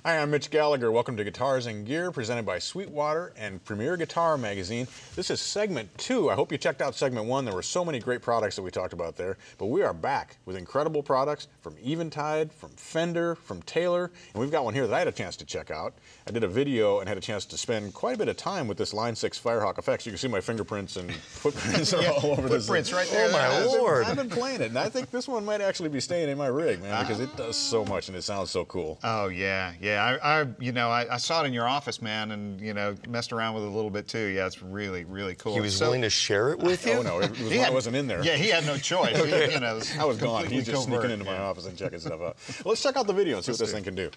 Hi, I'm Mitch Gallagher. Welcome to Guitars and Gear, presented by Sweetwater and Premier Guitar magazine. This is segment 2. I hope you checked out segment 1. There were so many great products that we talked about there, but we are back with incredible products from Eventide, from Fender, from Taylor, and we've got one here that I had a chance to check out. I did a video and had a chance to spend quite a bit of time with this Line 6 Firehawk FX. You can see my fingerprints and footprints are all over this. Footprints right there. Oh my Lord. I've been playing it, and I think this one might actually be staying in my rig, man, because it does so much and it sounds so cool. Oh yeah. I saw it in your office, man, and messed around with it a little bit too. Yeah, it's really, really cool. He was willing to share it with you? Oh no, it was I wasn't in there. Yeah, he had no choice. I was gone. He's just sneaking into my office and checking stuff out. Well, let's check out the video and see what this thing can do.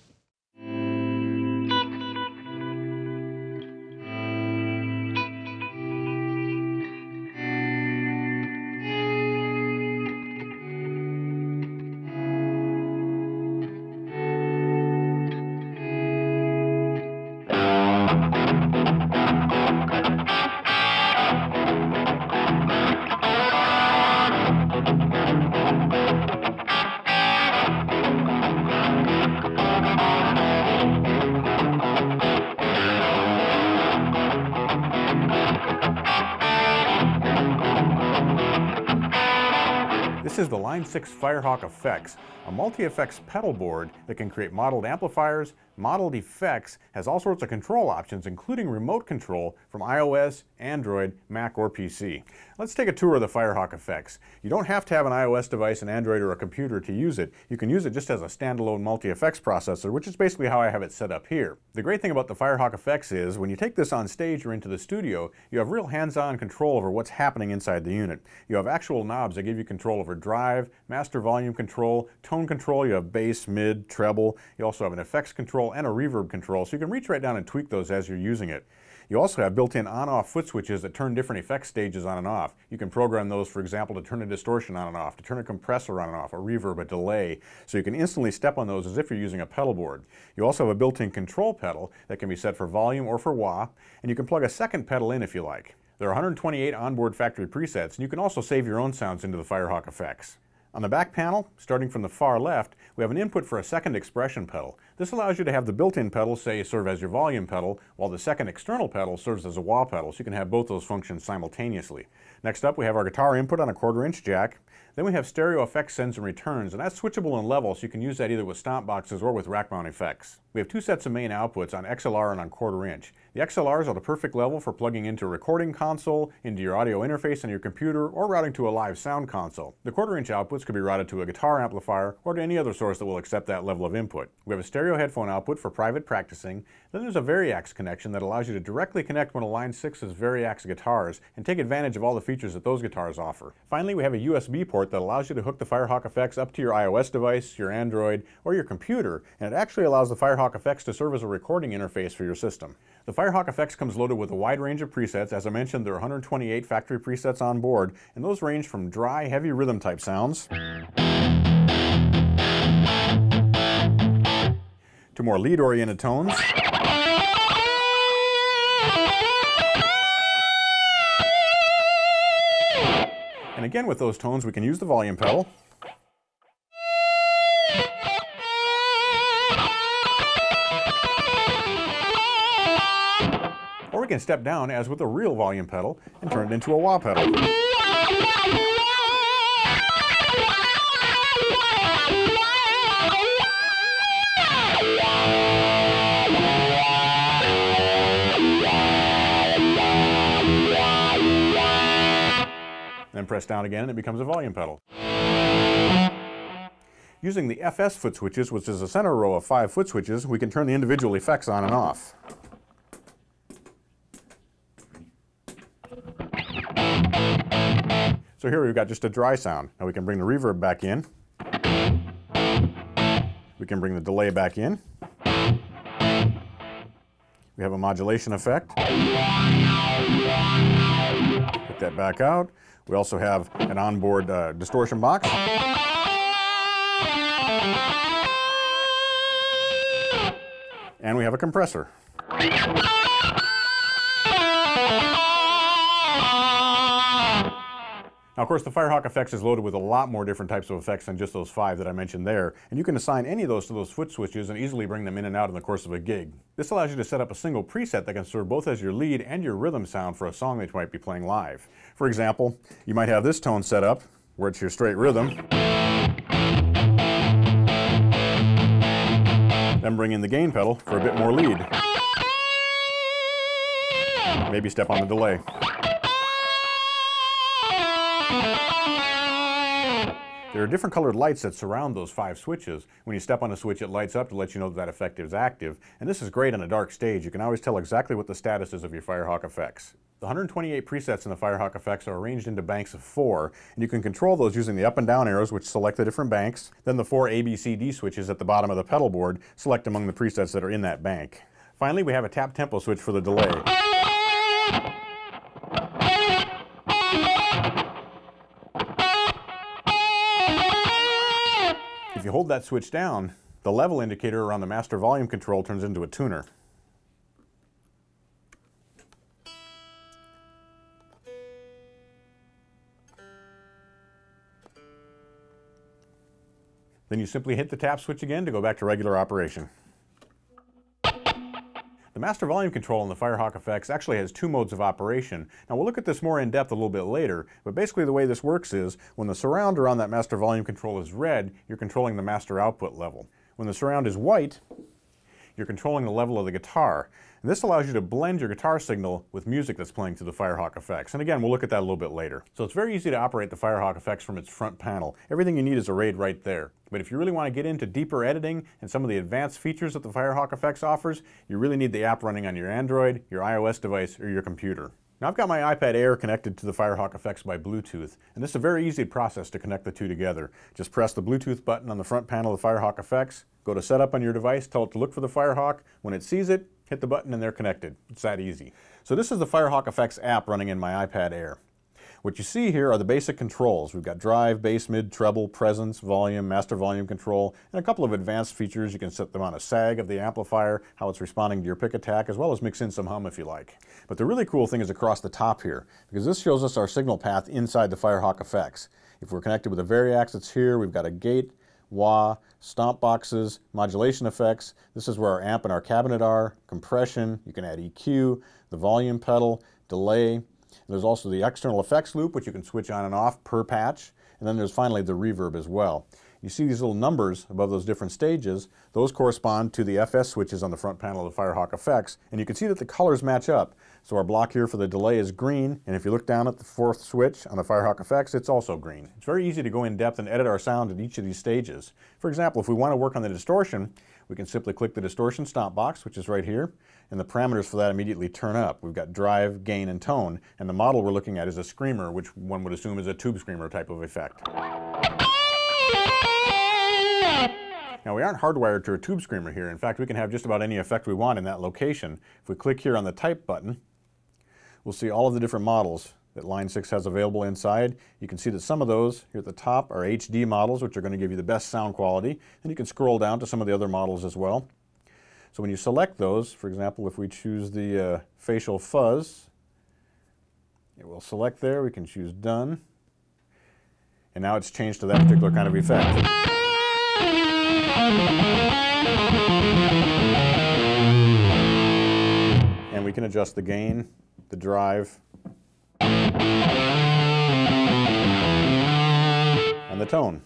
This is the Line 6 Firehawk FX, a multi-effects pedal board that can create modeled amplifiers, modeled effects, has all sorts of control options, including remote control from iOS, Android, Mac, or PC. Let's take a tour of the Firehawk FX. You don't have to have an iOS device, an Android, or a computer to use it. You can use it just as a standalone multi-effects processor, which is basically how I have it set up here. The great thing about the Firehawk FX is, when you take this on stage or into the studio, you have real hands-on control over what's happening inside the unit. You have actual knobs that give you control over drive, master volume control, tone control. You have bass, mid, treble. You also have an effects control and a reverb control, so you can reach right down and tweak those as you're using it. You also have built-in on-off foot switches that turn different effect stages on and off. You can program those, for example, to turn a distortion on and off, to turn a compressor on and off, a reverb, a delay, so you can instantly step on those as if you're using a pedal board. You also have a built-in control pedal that can be set for volume or for wah, and you can plug a second pedal in if you like. There are 128 onboard factory presets, and you can also save your own sounds into the Firehawk FX. On the back panel, starting from the far left, we have an input for a second expression pedal. This allows you to have the built-in pedal, say, serve as your volume pedal, while the second external pedal serves as a wah pedal, so you can have both those functions simultaneously. Next up, we have our guitar input on a 1/4-inch jack. Then we have stereo effects sends and returns, and that's switchable in level, so you can use that either with stomp boxes or with rack mount effects. We have 2 sets of main outputs on XLR and on 1/4-inch. The XLRs are the perfect level for plugging into a recording console, into your audio interface on your computer, or routing to a live sound console. The 1/4-inch outputs could be routed to a guitar amplifier or to any other source that will accept that level of input. We have a stereo headphone output for private practicing. Then there's a Variax connection that allows you to directly connect one of Line 6's Variax guitars and take advantage of all the features that those guitars offer. Finally, we have a USB port that allows you to hook the Firehawk FX up to your iOS device, your Android, or your computer, and it actually allows the Firehawk FX to serve as a recording interface for your system. The Firehawk FX comes loaded with a wide range of presets. As I mentioned, there are 128 factory presets on board, and those range from dry, heavy rhythm type sounds to more lead-oriented tones, and again with those tones we can use the volume pedal, or we can step down as with a real volume pedal and turn it into a wah pedal. Then press down again and it becomes a volume pedal. Using the FS foot switches, which is a center row of 5 foot switches, we can turn the individual effects on and off. So here we've got just a dry sound. Now we can bring the reverb back in. We can bring the delay back in. We have a modulation effect. Put that back out. We also have an onboard distortion box. And we have a compressor. Now, of course, the Firehawk FX is loaded with a lot more different types of effects than just those 5 that I mentioned there, and you can assign any of those to those foot switches and easily bring them in and out in the course of a gig. This allows you to set up a single preset that can serve both as your lead and your rhythm sound for a song that you might be playing live. For example, you might have this tone set up, where it's your straight rhythm, then bring in the gain pedal for a bit more lead. Maybe step on the delay. There are different colored lights that surround those 5 switches. When you step on a switch, it lights up to let you know that effect is active. And this is great on a dark stage. You can always tell exactly what the status is of your Firehawk FX. The 128 presets in the Firehawk FX are arranged into banks of 4, and you can control those using the up and down arrows, which select the different banks. Then the 4 ABCD switches at the bottom of the pedal board select among the presets that are in that bank. Finally, we have a tap tempo switch for the delay. If you hold that switch down, the level indicator around the master volume control turns into a tuner. Then you simply hit the tap switch again to go back to regular operation. The master volume control in the Firehawk FX actually has 2 modes of operation. Now we'll look at this more in depth a little bit later, but basically the way this works is when the surround around that master volume control is red, you're controlling the master output level. When the surround is white, you're controlling the level of the guitar. And this allows you to blend your guitar signal with music that's playing through the Firehawk FX. And again, we'll look at that a little bit later. So it's very easy to operate the Firehawk FX from its front panel. Everything you need is arrayed right there. But if you really want to get into deeper editing and some of the advanced features that the Firehawk FX offers, you really need the app running on your Android, your iOS device, or your computer. Now I've got my iPad Air connected to the Firehawk FX by Bluetooth, and this is a very easy process to connect the two together. Just press the Bluetooth button on the front panel of the Firehawk FX, go to Setup on your device, tell it to look for the Firehawk. When it sees it, hit the button and they're connected. It's that easy. So this is the Firehawk FX app running in my iPad Air. What you see here are the basic controls. We've got drive, bass, mid, treble, presence, volume, master volume control, and a couple of advanced features. You can set them on a sag of the amplifier, how it's responding to your pick attack, as well as mix in some hum if you like. But the really cool thing is across the top here, because this shows us our signal path inside the Firehawk FX. If we're connected with a Variax, it's here. We've got a gate, wah, stomp boxes, modulation effects. This is where our amp and our cabinet are, compression, you can add EQ, the volume pedal, delay. There's also the external effects loop, which you can switch on and off per patch. And then there's finally the reverb as well. You see these little numbers above those different stages. Those correspond to the FS switches on the front panel of the Firehawk FX. And you can see that the colors match up. So our block here for the delay is green. And if you look down at the 4th switch on the Firehawk FX, it's also green. It's very easy to go in depth and edit our sound at each of these stages. For example, if we want to work on the distortion, we can simply click the distortion stomp box, which is right here, and the parameters for that immediately turn up. We've got drive, gain, and tone, and the model we're looking at is a screamer, which one would assume is a tube screamer type of effect. Now we aren't hardwired to a tube screamer here. In fact, we can have just about any effect we want in that location. If we click here on the type button, we'll see all of the different models that Line 6 has available inside. You can see that some of those here at the top are HD models, which are going to give you the best sound quality. And you can scroll down to some of the other models as well. So when you select those, for example, if we choose the facial fuzz, it will select there. We can choose done. And now it's changed to that particular kind of effect. And we can adjust the gain, the drive, and the tone.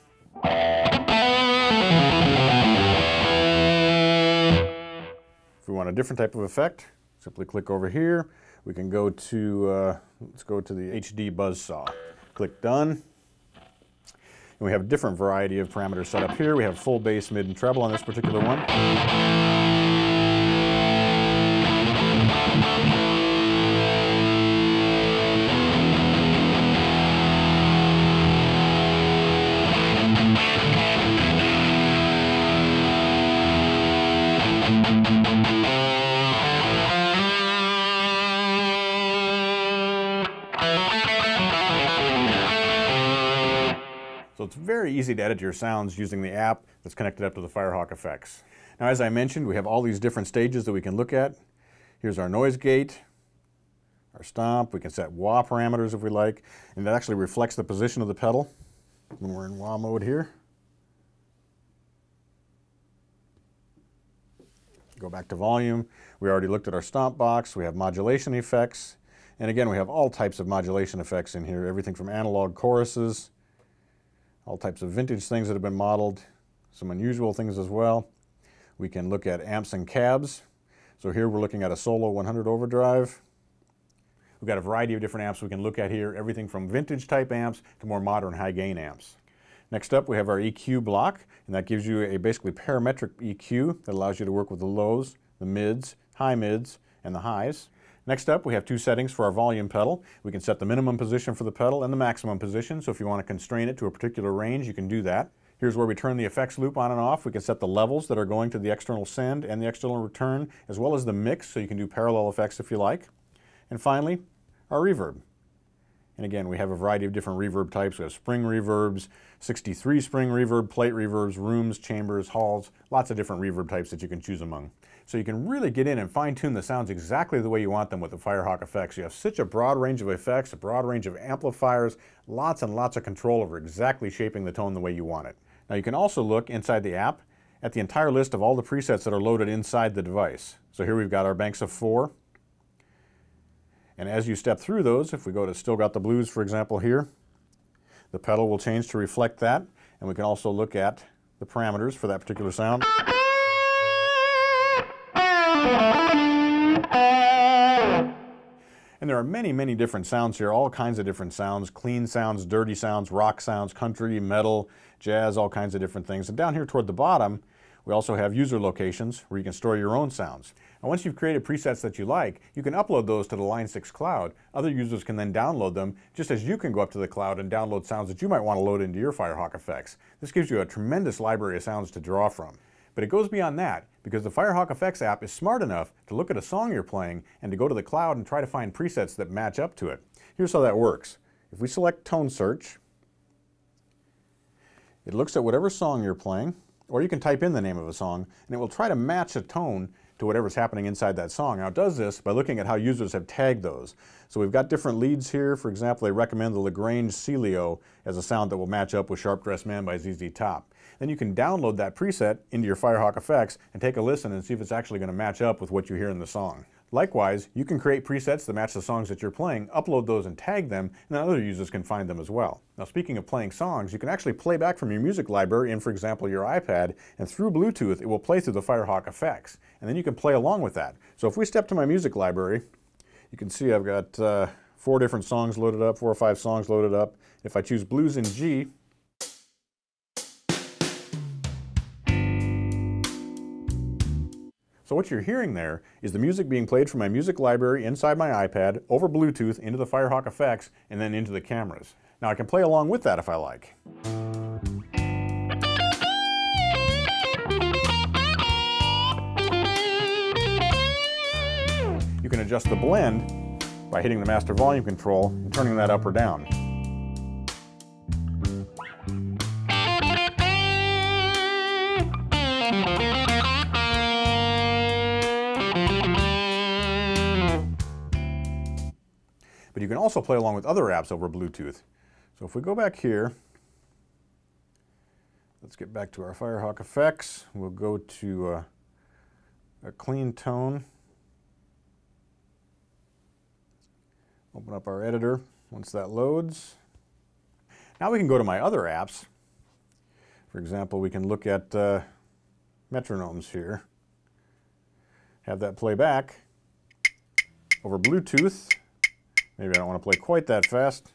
If we want a different type of effect, simply click over here. We can go to, let's go to the HD buzzsaw. Click done. And we have a different variety of parameters set up here. We have full bass, mid, and treble on this particular one. So it's very easy to edit your sounds using the app that's connected up to the Firehawk FX. Now, as I mentioned, we have all these different stages that we can look at. Here's our noise gate, our stomp. We can set wah parameters if we like, and that actually reflects the position of the pedal when we're in wah mode here. Go back to volume. We already looked at our stomp box. We have modulation effects. And again, we have all types of modulation effects in here, everything from analog choruses, all types of vintage things that have been modeled, some unusual things as well. We can look at amps and cabs. So here we're looking at a Solo 100 overdrive. We've got a variety of different amps we can look at here, everything from vintage type amps to more modern high gain amps. Next up, we have our EQ block, and that gives you a basically parametric EQ that allows you to work with the lows, the mids, high mids, and the highs. Next up, we have two settings for our volume pedal. We can set the minimum position for the pedal and the maximum position, so if you want to constrain it to a particular range, you can do that. Here's where we turn the effects loop on and off. We can set the levels that are going to the external send and the external return, as well as the mix, so you can do parallel effects if you like. And finally, our reverb. And again, we have a variety of different reverb types. We have spring reverbs, 63 spring reverb, plate reverbs, rooms, chambers, halls, lots of different reverb types that you can choose among. So you can really get in and fine-tune the sounds exactly the way you want them with the Firehawk FX. You have such a broad range of effects, a broad range of amplifiers, lots and lots of control over exactly shaping the tone the way you want it. Now you can also look inside the app at the entire list of all the presets that are loaded inside the device. So here we've got our banks of 4. And as you step through those, if we go to Still Got the Blues, for example, here, the pedal will change to reflect that. And we can also look at the parameters for that particular sound. And there are many, many different sounds here, all kinds of different sounds, clean sounds, dirty sounds, rock sounds, country, metal, jazz, all kinds of different things. And down here toward the bottom, we also have user locations where you can store your own sounds. And once you've created presets that you like, you can upload those to the Line 6 cloud. Other users can then download them, just as you can go up to the cloud and download sounds that you might want to load into your Firehawk FX. This gives you a tremendous library of sounds to draw from. But it goes beyond that, because the Firehawk FX app is smart enough to look at a song you're playing and to go to the cloud and try to find presets that match up to it. Here's how that works. If we select Tone Search, it looks at whatever song you're playing, or you can type in the name of a song, and it will try to match a tone to whatever's happening inside that song. Now it does this by looking at how users have tagged those. So we've got different leads here. For example, they recommend the LaGrange Celio as a sound that will match up with Sharp Dressed Man by ZZ Top. Then you can download that preset into your Firehawk FX and take a listen and see if it's actually going to match up with what you hear in the song. Likewise, you can create presets that match the songs that you're playing, upload those and tag them, and then other users can find them as well. Now speaking of playing songs, you can actually play back from your music library in, for example, your iPad, and through Bluetooth it will play through the Firehawk FX, and then you can play along with that. So if we step to my music library, you can see I've got 4 different songs loaded up, 4 or 5 songs loaded up. If I choose Blues in G, so what you're hearing there is the music being played from my music library inside my iPad over Bluetooth into the Firehawk FX and then into the cameras. Now I can play along with that if I like. You can adjust the blend by hitting the master volume control and turning that up or down. But you can also play along with other apps over Bluetooth. So if we go back here, let's get back to our Firehawk FX. We'll go to a clean tone. Open up our editor once that loads. Now we can go to my other apps. For example, we can look at metronomes here. Have that play back over Bluetooth. Maybe I don't want to play quite that fast.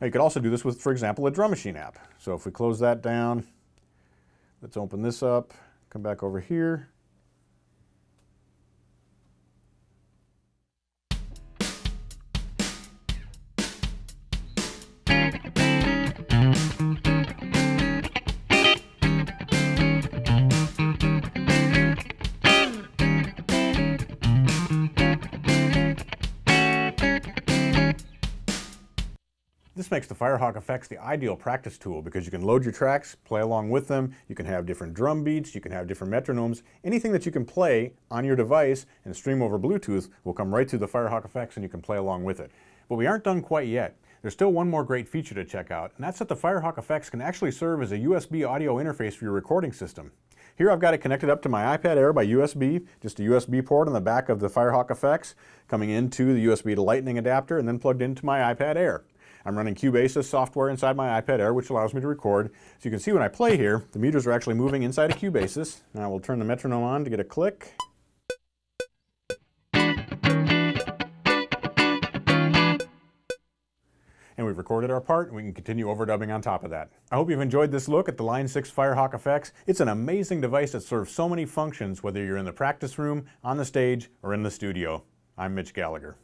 Now you could also do this with, for example, a drum machine app. So if we close that down, let's open this up, come back over here. This makes the Firehawk FX the ideal practice tool because you can load your tracks, play along with them, you can have different drum beats, you can have different metronomes. Anything that you can play on your device and stream over Bluetooth will come right through the Firehawk FX and you can play along with it. But we aren't done quite yet. There's still one more great feature to check out, and that's that the Firehawk FX can actually serve as a USB audio interface for your recording system. Here I've got it connected up to my iPad Air by USB, just a USB port on the back of the Firehawk FX, coming into the USB to Lightning adapter and then plugged into my iPad Air. I'm running Cubase software inside my iPad Air, which allows me to record. So you can see when I play here, the meters are actually moving inside of Cubase. Now we'll turn the metronome on to get a click. And we've recorded our part, and we can continue overdubbing on top of that. I hope you've enjoyed this look at the Line 6 Firehawk FX. It's an amazing device that serves so many functions, whether you're in the practice room, on the stage, or in the studio. I'm Mitch Gallagher.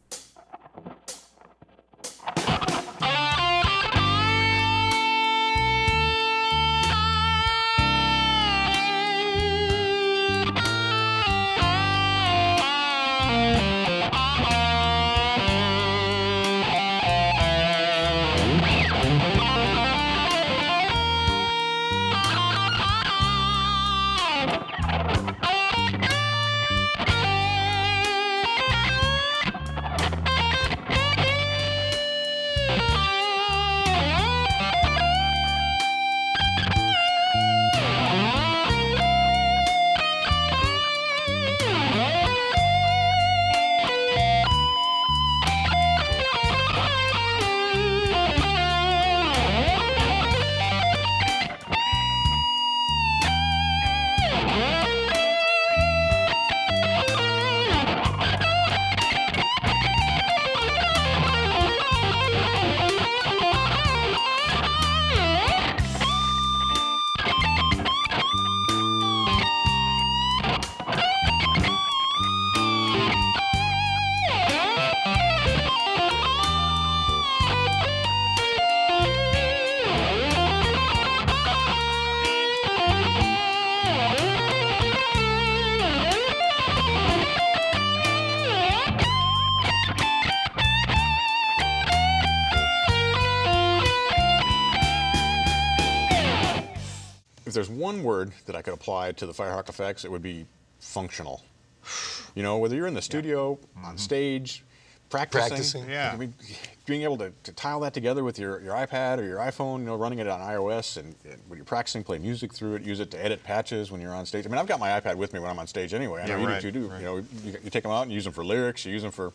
If there's one word that I could apply to the Firehawk FX, it would be functional. You know, whether you're in the studio, on stage, practicing. Yeah. I mean, being able to tile that together with your iPad or your iPhone, you know, running it on iOS, and when you're practicing, play music through it, use it to edit patches when you're on stage. I mean, I've got my iPad with me when I'm on stage anyway. I know you do too. Right. You know, you take them out and use them for lyrics, you use them for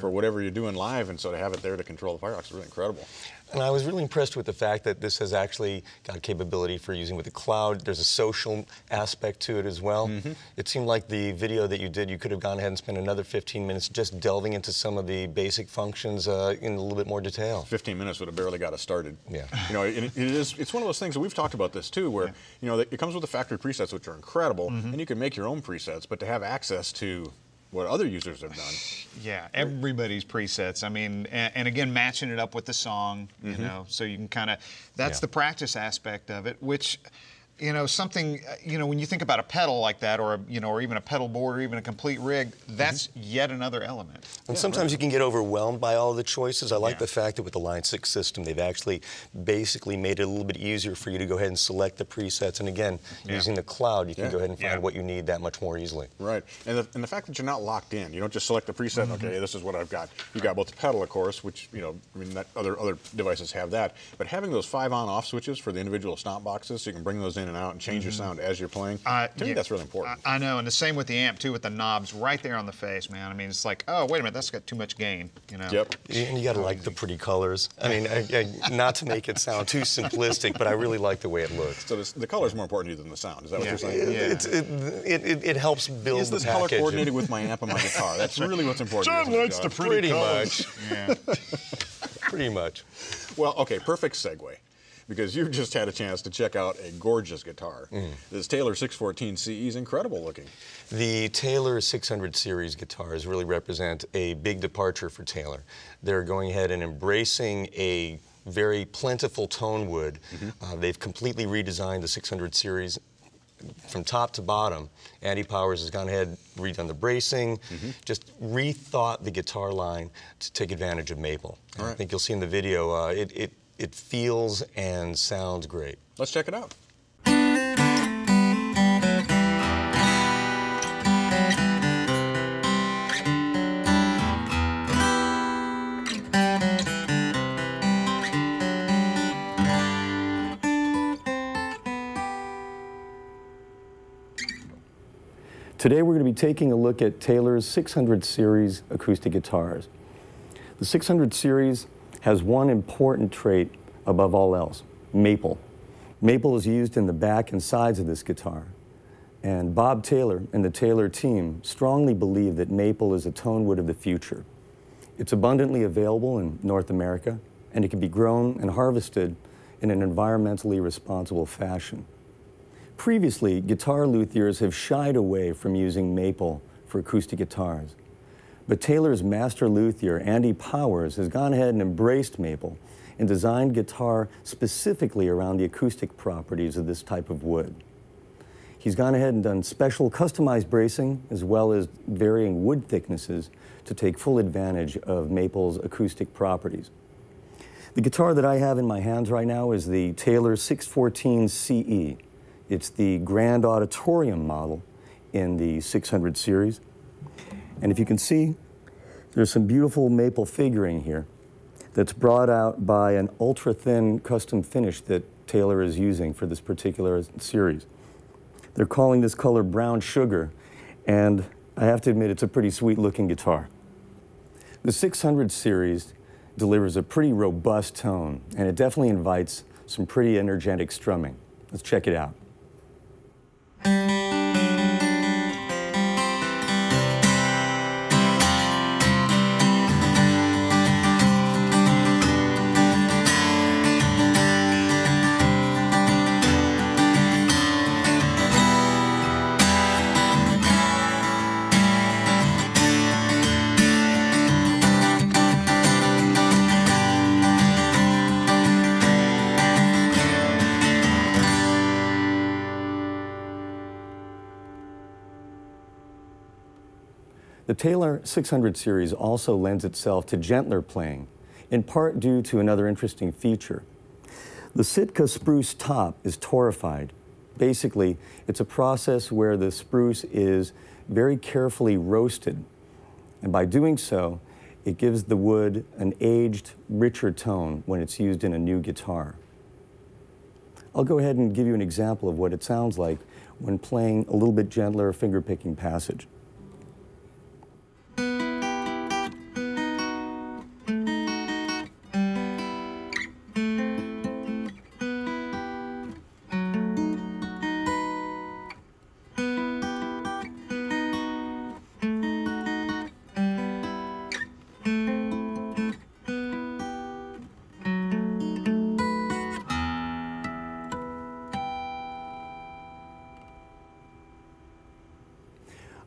whatever you're doing live, and so to have it there to control the Firehawk is really incredible. And I was really impressed with the fact that this has actually got capability for using with the cloud. There's a social aspect to it as well. It seemed like the video that you did, you could have gone ahead and spent another 15 minutes just delving into some of the basic functions in a little bit more detail. 15 minutes would have barely got us started. Yeah. You know, it's one of those things that we've talked about this too, where you know it comes with the factory presets, which are incredible, and you can make your own presets, but to have access to what other users have done. Yeah, everybody's presets. I mean, and again, matching it up with the song, you know, so you can kind of, that's the practice aspect of it, which, you know, something, you know, when you think about a pedal like that, or, you know, or even a pedal board, or even a complete rig, that's yet another element. And sometimes you can get overwhelmed by all the choices. I like the fact that with the Line 6 system, they've actually basically made it a little bit easier for you to go ahead and select the presets. And again, using the cloud, you can go ahead and find what you need that much more easily. Right. And the fact that you're not locked in, you don't just select the preset, okay, this is what I've got. You've got both the pedal, of course, which, you know, I mean, other devices have that, but having those 5 on-off switches for the individual stomp boxes, so you can bring those in and out and change your sound as you're playing. To me, that's really important. I know, and the same with the amp too, with the knobs right there on the face, man. I mean, it's like, oh, wait a minute, that's got too much gain, you know. Yep. And you got to like the pretty colors. I mean, not to make it sound too simplistic, but I really like the way it looks. So the color is more important to you than the sound. Is that what you're saying? It helps build Is the this package. color coordinated with my amp and my guitar? That's really what's important. John likes the pretty much. Yeah. Pretty much. Well, okay, perfect segue, because you've just had a chance to check out a gorgeous guitar. This Taylor 614 CE is incredible looking. The Taylor 600 series guitars really represent a big departure for Taylor. They're going ahead and embracing a very plentiful tone wood. They've completely redesigned the 600 series from top to bottom. Andy Powers has gone ahead, redone the bracing, just rethought the guitar line to take advantage of maple. I think you'll see in the video, it feels and sounds great. Let's check it out. Today we're going to be taking a look at Taylor's 600 series acoustic guitars. The 600 series has one important trait above all else: maple. Maple is used in the back and sides of this guitar. And Bob Taylor and the Taylor team strongly believe that maple is a tone wood of the future. It's abundantly available in North America, and it can be grown and harvested in an environmentally responsible fashion. Previously, guitar luthiers have shied away from using maple for acoustic guitars. But Taylor's master luthier, Andy Powers, has gone ahead and embraced maple and designed guitar specifically around the acoustic properties of this type of wood. He's gone ahead and done special customized bracing as well as varying wood thicknesses to take full advantage of maple's acoustic properties. The guitar that I have in my hands right now is the Taylor 614 CE. It's the Grand Auditorium model in the 600 series. And if you can see, there's some beautiful maple figuring here that's brought out by an ultra-thin custom finish that Taylor is using for this particular series. They're calling this color brown sugar, and I have to admit it's a pretty sweet-looking guitar. The 600 series delivers a pretty robust tone, and it definitely invites some pretty energetic strumming. Let's check it out. The Taylor 600 series also lends itself to gentler playing, in part due to another interesting feature. The Sitka spruce top is torrefied. Basically, it's a process where the spruce is very carefully roasted, and by doing so, it gives the wood an aged, richer tone when it's used in a new guitar. I'll go ahead and give you an example of what it sounds like when playing a little bit gentler finger-picking passage.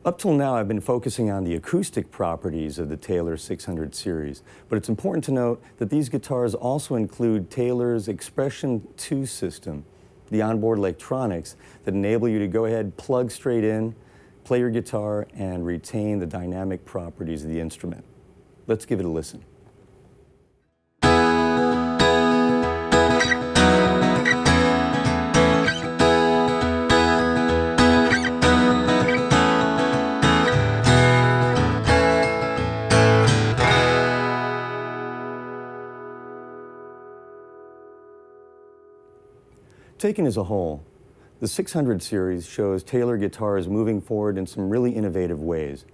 Up till now, I've been focusing on the acoustic properties of the Taylor 600 series, but it's important to note that these guitars also include Taylor's Expression 2 system, the onboard electronics that enable you to go ahead, plug straight in, play your guitar, and retain the dynamic properties of the instrument. Let's give it a listen. Taken as a whole, the 600 series shows Taylor guitars moving forward in some really innovative ways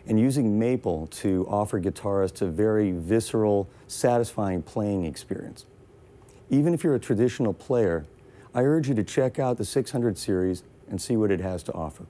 and using maple to offer guitarists a very visceral, satisfying playing experience. Even if you're a traditional player, I urge you to check out the 600 series and see what it has to offer.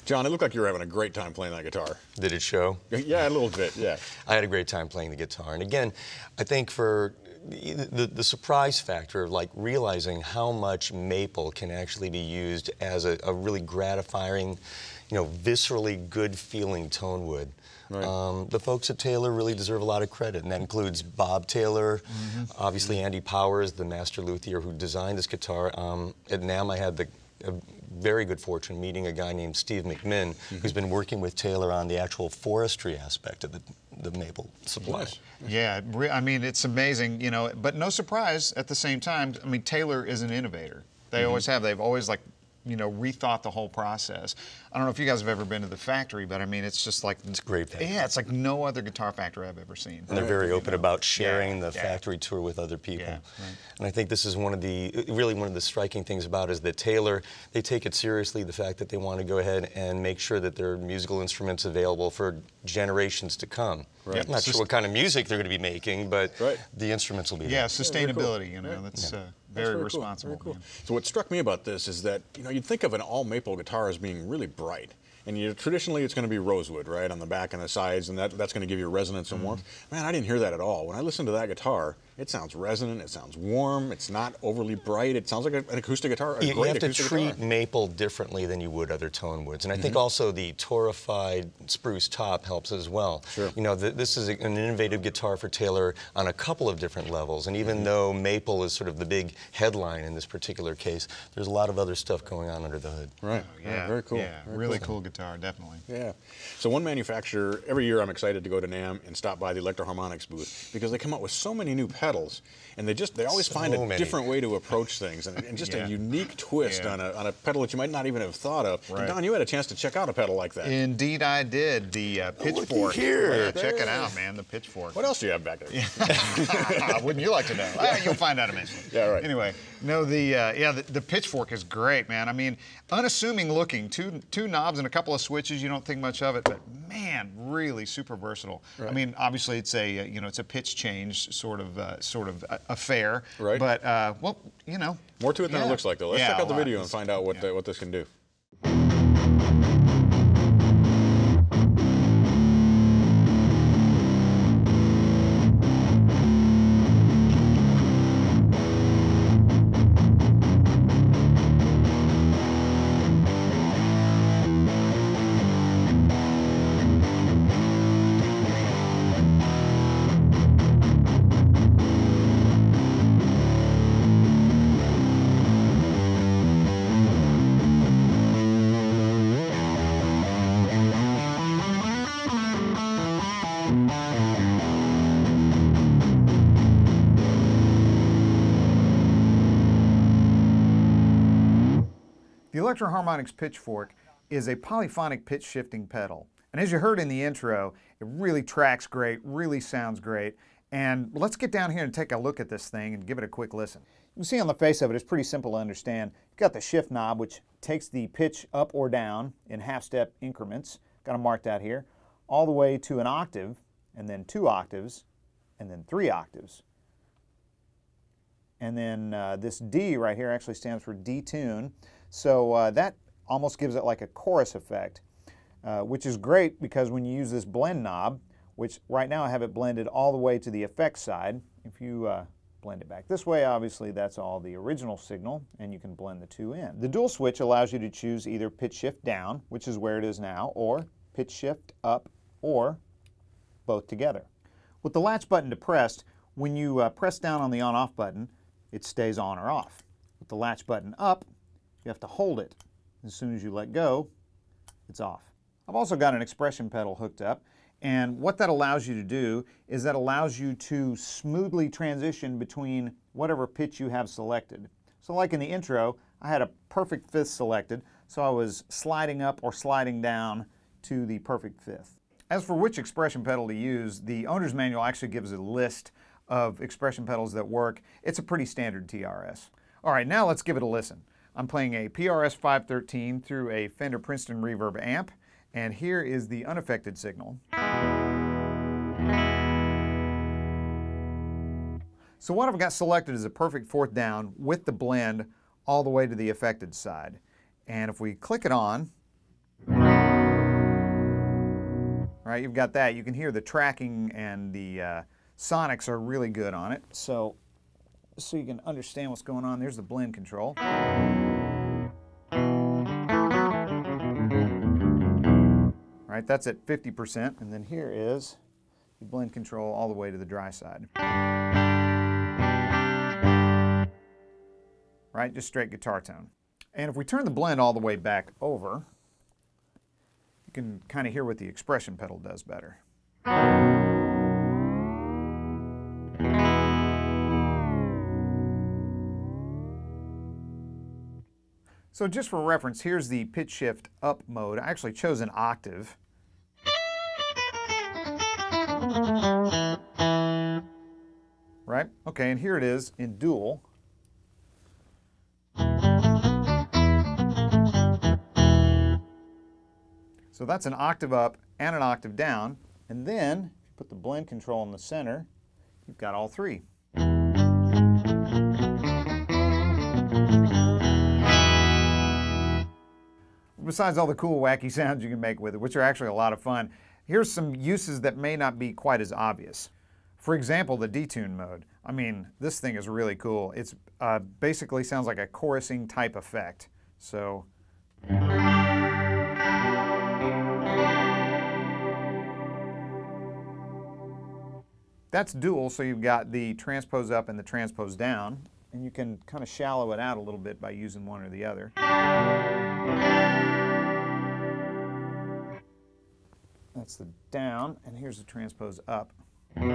John, it looked like you were having a great time playing that guitar. Did it show? Yeah, a little bit, yeah. I had a great time playing the guitar. And again, I think for the surprise factor of like realizing how much maple can actually be used as a really gratifying, viscerally good feeling tone wood. Right. The folks at Taylor really deserve a lot of credit, and that includes Bob Taylor, obviously Andy Powers, the master luthier who designed this guitar. At NAMM, I had the very good fortune meeting a guy named Steve McMinn, who's been working with Taylor on the actual forestry aspect of the maple supply. Nice. Yeah, I mean, it's amazing, but no surprise at the same time. I mean, Taylor is an innovator. They always have. They've always, like, rethought the whole process. I don't know if you guys have ever been to the factory, but I mean, it's just like... It's a great factory. Yeah, it's like no other guitar factory I've ever seen. And they're very open about sharing the factory tour with other people. Yeah, right. And I think this is really one of the striking things about is that Taylor, they take it seriously, the fact that they want to go ahead and make sure that there are musical instruments available for generations to come. Right. I'm not sure what kind of music they're going to be making, but the instruments will be there. Yeah, sustainability, that's very responsible. Very cool. So what struck me about this is that, you'd think of an all-maple guitar as being really bright. And traditionally, it's going to be rosewood, right, on the back and the sides, and that's going to give you resonance and warmth. Man, I didn't hear that at all. When I listened to that guitar, it sounds resonant, it sounds warm, it's not overly bright, it sounds like an acoustic guitar, You have to treat maple differently than you would other tone woods. And I think also the torrefied spruce top helps as well. Sure. This is an innovative guitar for Taylor on a couple of different levels. And even though maple is sort of the big headline in this particular case, there's a lot of other stuff going on under the hood. Right. Yeah. Very cool. Yeah, really cool guitar, definitely. Yeah. So one manufacturer, every year I'm excited to go to NAMM and stop by the Electro-Harmonix booth because they come up with so many new pedals, and they always find a different way to approach things, and just a unique twist on a pedal that you might not even have thought of. Right. And Don, you had a chance to check out a pedal like that. Indeed I did. The Pitchfork. Here. Yeah, check it out, man, the Pitchfork. What else do you have back there? Wouldn't you like to know? You'll find out eventually. Yeah, right. Anyway, no, the Pitchfork is great, man. I mean, unassuming looking, two knobs and a couple of switches. You don't think much of it, but man, really super versatile. Right. I mean, obviously it's a it's a pitch change sort of affair. Right. But more to it than it looks like, though. Let's check out the video and find out what this can do. The Electro-Harmonix Pitchfork is a polyphonic pitch shifting pedal. And as you heard in the intro, it really tracks great, really sounds great. And let's get down here and take a look at this thing and give it a quick listen. You can see on the face of it, it's pretty simple to understand. You've got the shift knob, which takes the pitch up or down in half-step increments. Got them marked out here, all the way to an octave, and then 2 octaves, and then 3 octaves. And then this D right here actually stands for detune. So that almost gives it like a chorus effect, which is great because when you use this blend knob, which right now I have it blended all the way to the effects side. If you blend it back this way, obviously that's all the original signal, and you can blend the two in. The dual switch allows you to choose either pitch shift down, which is where it is now, or pitch shift up, or both together. With the latch button depressed, when you press down on the on-off button, it stays on or off. With the latch button up, you have to hold it. As soon as you let go, it's off. I've also got an expression pedal hooked up, and what that allows you to do is that allows you to smoothly transition between whatever pitch you have selected. So like in the intro, I had a perfect fifth selected, so I was sliding up or sliding down to the perfect fifth. As for which expression pedal to use, the owner's manual actually gives a list of expression pedals that work. It's a pretty standard TRS. All right, now let's give it a listen. I'm playing a PRS 513 through a Fender Princeton Reverb amp, and here is the unaffected signal. So what I've got selected is a perfect fourth down with the blend all the way to the affected side. And if we click it on, right? You've got that. You can hear the tracking and the sonics are really good on it. So you can understand what's going on. There's the blend control. Right, that's at 50%, and then here is the blend control all the way to the dry side. Right, just straight guitar tone. And if we turn the blend all the way back over, you can kind of hear what the expression pedal does better. So just for reference, here's the pitch shift up mode. I actually chose an octave. Right? Okay, and here it is in dual. So that's an octave up and an octave down. And then, if you put the blend control in the center, you've got all three. Besides all the cool, wacky sounds you can make with it, which are actually a lot of fun, here's some uses that may not be quite as obvious. For example, the detune mode. I mean, this thing is really cool. It's basically sounds like a chorusing type effect. So that's dual, so you've got the transpose up and the transpose down, and you can kind of shallow it out a little bit by using one or the other. That's the down, and here's the transpose up. And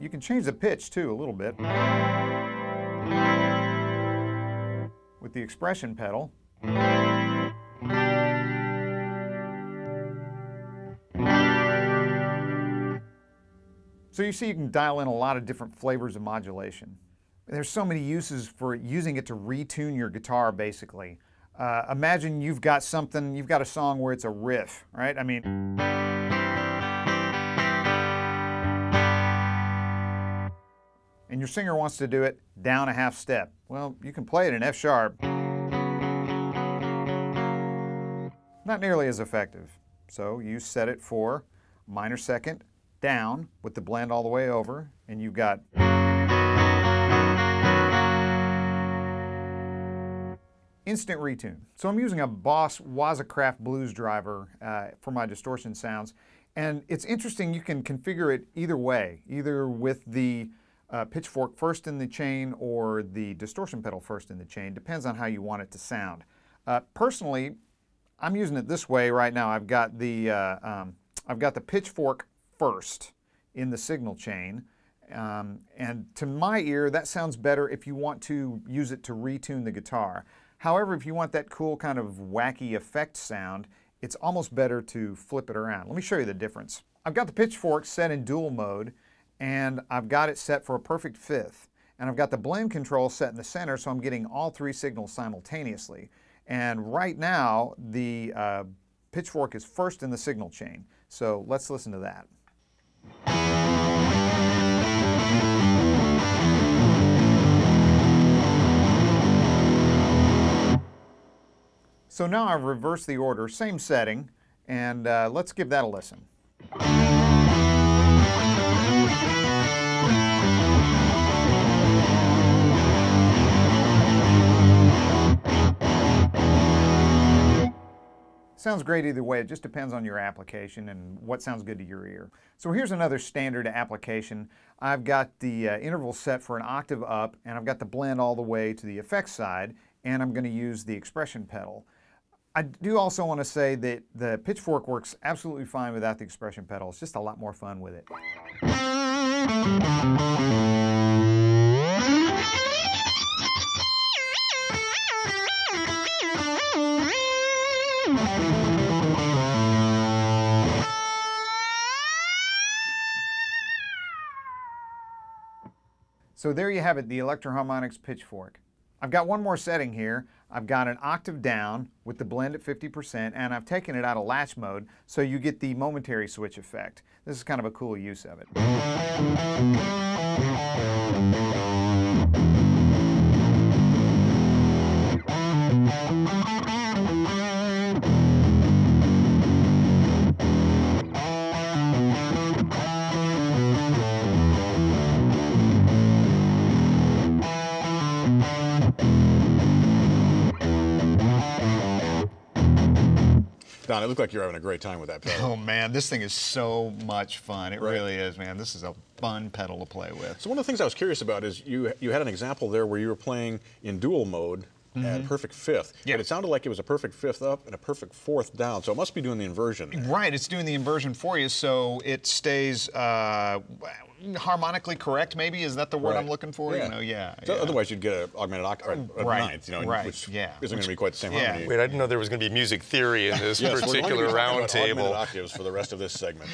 you can change the pitch too a little bit with the expression pedal. So you see you can dial in a lot of different flavors of modulation. There's so many uses for using it to retune your guitar, basically. Imagine you've got something, you've got a song where it's a riff, right? I mean, and your singer wants to do it down a half step. Well, you can play it in F sharp. Not nearly as effective. So you set it for minor second down with the blend all the way over, and you've got instant retune. So I'm using a Boss Wazacraft blues driver for my distortion sounds, and it's interesting, you can configure it either way, either with the pitchfork first in the chain or the distortion pedal first in the chain. Depends on how you want it to sound. Personally, I'm using it this way right now. I've got the pitchfork first in the signal chain, and to my ear that sounds better if you want to use it to retune the guitar. However, if you want that cool kind of wacky effect sound, it's almost better to flip it around. Let me show you the difference. I've got the pitchfork set in dual mode, and I've got it set for a perfect fifth. And I've got the blend control set in the center, so I'm getting all three signals simultaneously. And right now, the pitchfork is first in the signal chain. So let's listen to that. So now I've reversed the order, same setting, and let's give that a listen. Sounds great either way. It just depends on your application and what sounds good to your ear. So here's another standard application. I've got the interval set for an octave up, and I've got the blend all the way to the effects side, and I'm going to use the expression pedal. I do also want to say that the pitchfork works absolutely fine without the expression pedal. It's just a lot more fun with it. So there you have it, the Electro-Harmonix pitchfork. I've got one more setting here. I've got an octave down with the blend at 50%, and I've taken it out of latch mode so you get the momentary switch effect. This is kind of a cool use of it. Don, it looked like you're having a great time with that pedal. Oh man, this thing is so much fun. It really is, man. This is a fun pedal to play with. So one of the things I was curious about is you had an example there where you were playing in dual mode at perfect fifth. Yeah. But it sounded like it was a perfect fifth up and a perfect fourth down, so it must be doing the inversion there. Right, it's doing the inversion for you, so it stays harmonically correct, maybe? Is that the word I'm looking for? Yeah. You know, So otherwise you'd get an augmented octave, a ninth, you know, which isn't going to be quite the same harmony. Wait, I didn't know there was going to be music theory in this Yes, particular round table. Augmented octaves for the rest of this segment.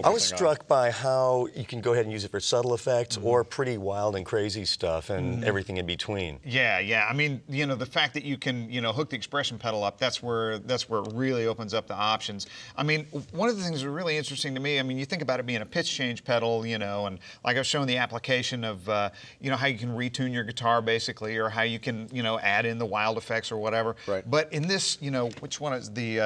I was struck by how you can go ahead and use it for subtle effects or pretty wild and crazy stuff and everything in between. Yeah. I mean, you know, the fact that you can, you know, hook the expression pedal up, that's where it really opens up the options. I mean, one of the things that are really interesting to me, I mean, you think about it being a pitch change pedal, you know, and like I was showing the application of, you know, how you can retune your guitar basically, or how you can, you know, add in the wild effects or whatever. Right. But in this, you know, which one is the,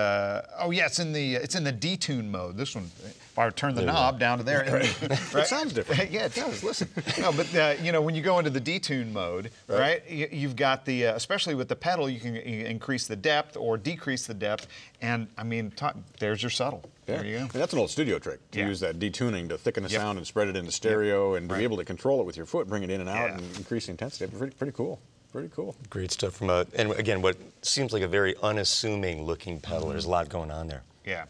oh yeah, it's in the detune mode. This one, if I turn the knob down to there. It sounds different. Yeah, it does. Listen. No, but you know, when you go into the detune mode, right, you've got the, especially with the pedal, you can increase the depth or decrease the depth, and I mean, there's your subtle. Yeah. There you go. And that's an old studio trick, to use that detuning to thicken the sound and spread it into stereo and to be able to control it with your foot, bring it in and out and increase the intensity. Pretty cool. Pretty cool. Great stuff from and again, what seems like a very unassuming looking pedal. There's a lot going on there. Yeah.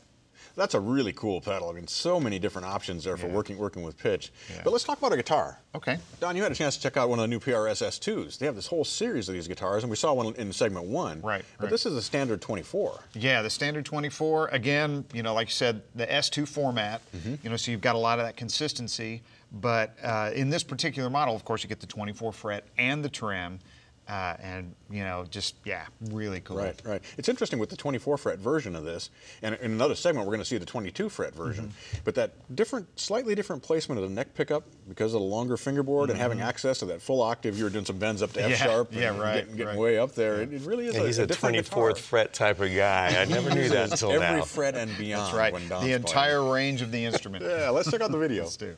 That's a really cool pedal. I mean, so many different options there for working with pitch. Yeah. But let's talk about a guitar. Okay. Don, you had a chance to check out one of the new PRS S2s. They have this whole series of these guitars, and we saw one in segment 1. Right. But this is a standard 24. Yeah, the standard 24. Again, you know, like you said, the S2 format. You know, so you've got a lot of that consistency. But in this particular model, of course, you get the 24 fret and the trim. And, you know, just, really cool. Right. It's interesting with the 24 fret version of this, and in another segment we're going to see the 22 fret version, but that slightly different placement of the neck pickup because of the longer fingerboard and having access to that full octave. You were doing some bends up to F sharp and getting way up there. It really is he's a different 24th guitar. fret type of guy. I never knew that until now. Every fret and beyond. That's right. When Don's the entire range of the instrument. Yeah, let's check out the video. Let's do.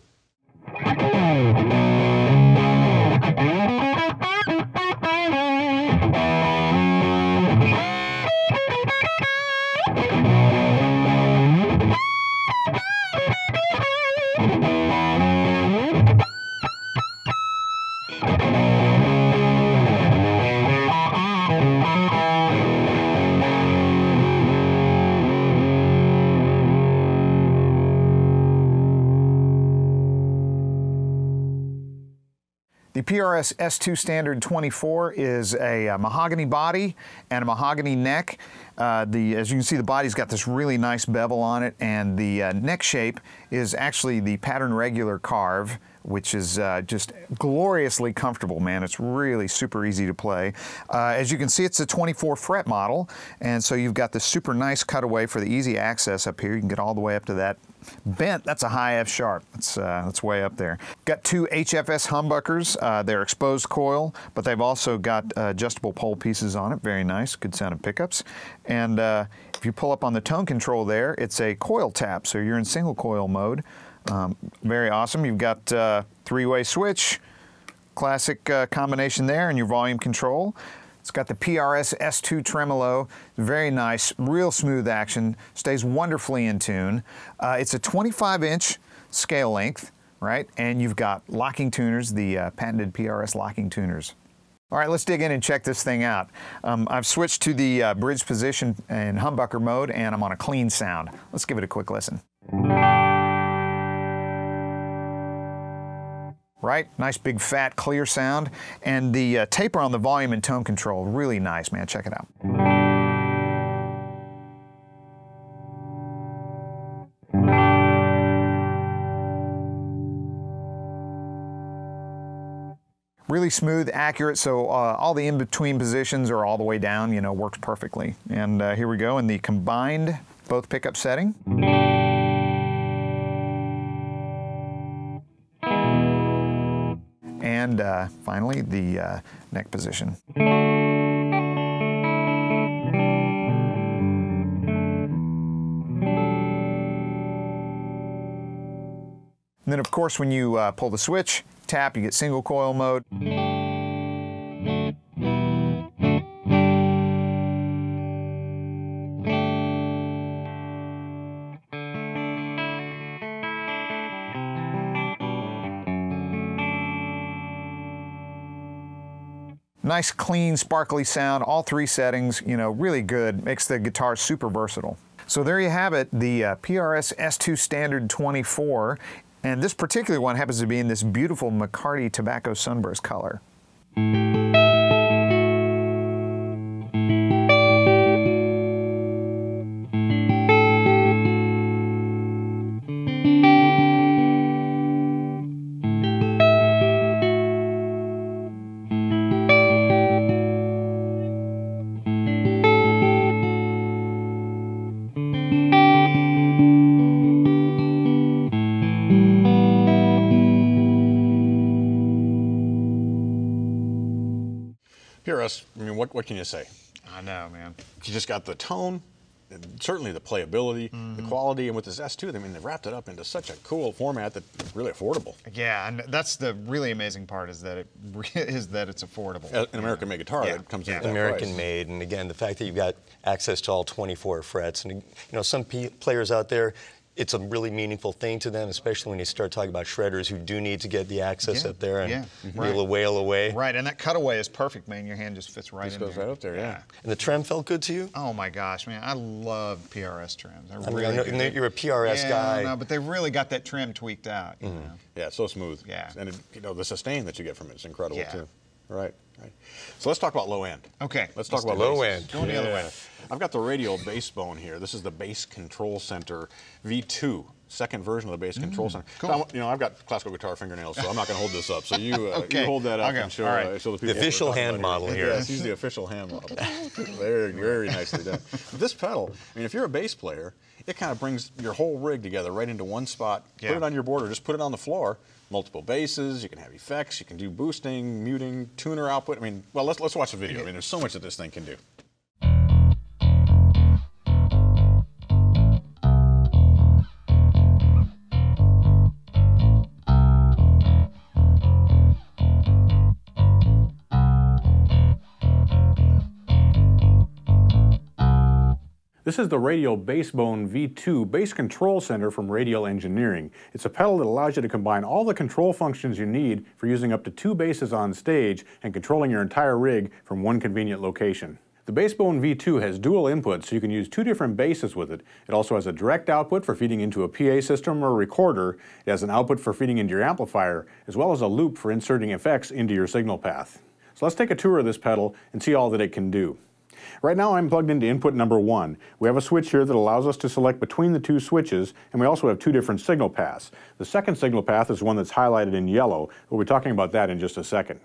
The PRS S2 Standard 24 is a mahogany body and a mahogany neck. As you can see, the body's got this really nice bevel on it, and the neck shape is actually the pattern regular carve, which is just gloriously comfortable, man. It's really super easy to play. As you can see, it's a 24 fret model, and so you've got this super nice cutaway for the easy access up here. You can get all the way up to that bent. That's a high F sharp. That's way up there. Got two HFS humbuckers. They're exposed coil, but they've also got adjustable pole pieces on it. Very nice, good sounding pickups. And if you pull up on the tone control there, it's a coil tap, so you're in single coil mode. Very awesome. You've got three-way switch, classic combination there, and your volume control. It's got the PRS S2 tremolo, very nice, real smooth action, stays wonderfully in tune. It's a 25-inch scale length, right? And you've got locking tuners, the patented PRS locking tuners. All right, let's dig in and check this thing out. I've switched to the bridge position in humbucker mode, and I'm on a clean sound. Let's give it a quick listen. Right, nice big fat clear sound, and the taper on the volume and tone control, really nice, man. Check it out. Really smooth, accurate, so all the in-between positions are all the way down, you know, works perfectly. And here we go in the combined both pickup setting. And finally, the neck position. And then, of course, when you pull the switch, tap, you get single coil mode. Nice, clean, sparkly sound, all 3 settings, you know, really good. Makes the guitar super versatile. So there you have it, the PRS S2 Standard 24. And this particular one happens to be in this beautiful McCarty Tobacco Sunburst color. PRS, I mean, what can you say? I know, man. You just got the tone, and certainly the playability, the quality, and with this S2, I mean, they've wrapped it up into such a cool format that's really affordable. Yeah, and that's the really amazing part is that it's affordable. An American-made guitar that comes in at that American price. made, and again, the fact that you've got access to all 24 frets, and you know, some players out there, it's a really meaningful thing to them, especially when you start talking about shredders who do need to get the access up there and be able to wail away. Right, and that cutaway is perfect, man. Your hand just fits right in there. Just goes right up there, yeah. And the trem felt good to you? Oh my gosh, man, I love PRS trims. I mean, I know you're a PRS guy. No, but they really got that trim tweaked out. You know? Yeah, it's so smooth. Yeah. And you know, the sustain that you get from it is incredible too. Right. So let's talk about low end. Okay. Let's talk about low basses. end. Go on the other way. I've got the Radial Bassbone here. This is the Bass Control Center V2. Second version of the Bass Control Center. Cool. So you know, I've got classical guitar fingernails, so I'm not going to hold this up. So you, you hold that up and show, show the people. The official hand model here. Yes, use the official hand model. Very, very nicely done. This pedal, I mean, if you're a bass player, it kind of brings your whole rig together right into one spot. Yeah. Put it on your board or just put it on the floor. Multiple basses, you can have effects, you can do boosting, muting, tuner output. I mean, well, let's watch the video. I mean, there's so much that this thing can do. This is the Radial Bassbone V2 Bass Control Center from Radial Engineering. It's a pedal that allows you to combine all the control functions you need for using up to 2 basses on stage and controlling your entire rig from one convenient location. The Bassbone V2 has dual inputs, so you can use 2 different basses with it. It also has a direct output for feeding into a PA system or a recorder. It has an output for feeding into your amplifier, as well as a loop for inserting effects into your signal path. So let's take a tour of this pedal and see all that it can do. Right now I'm plugged into input number 1. We have a switch here that allows us to select between the 2 switches, and we also have 2 different signal paths. The second signal path is one that's highlighted in yellow. We'll be talking about that in just a second.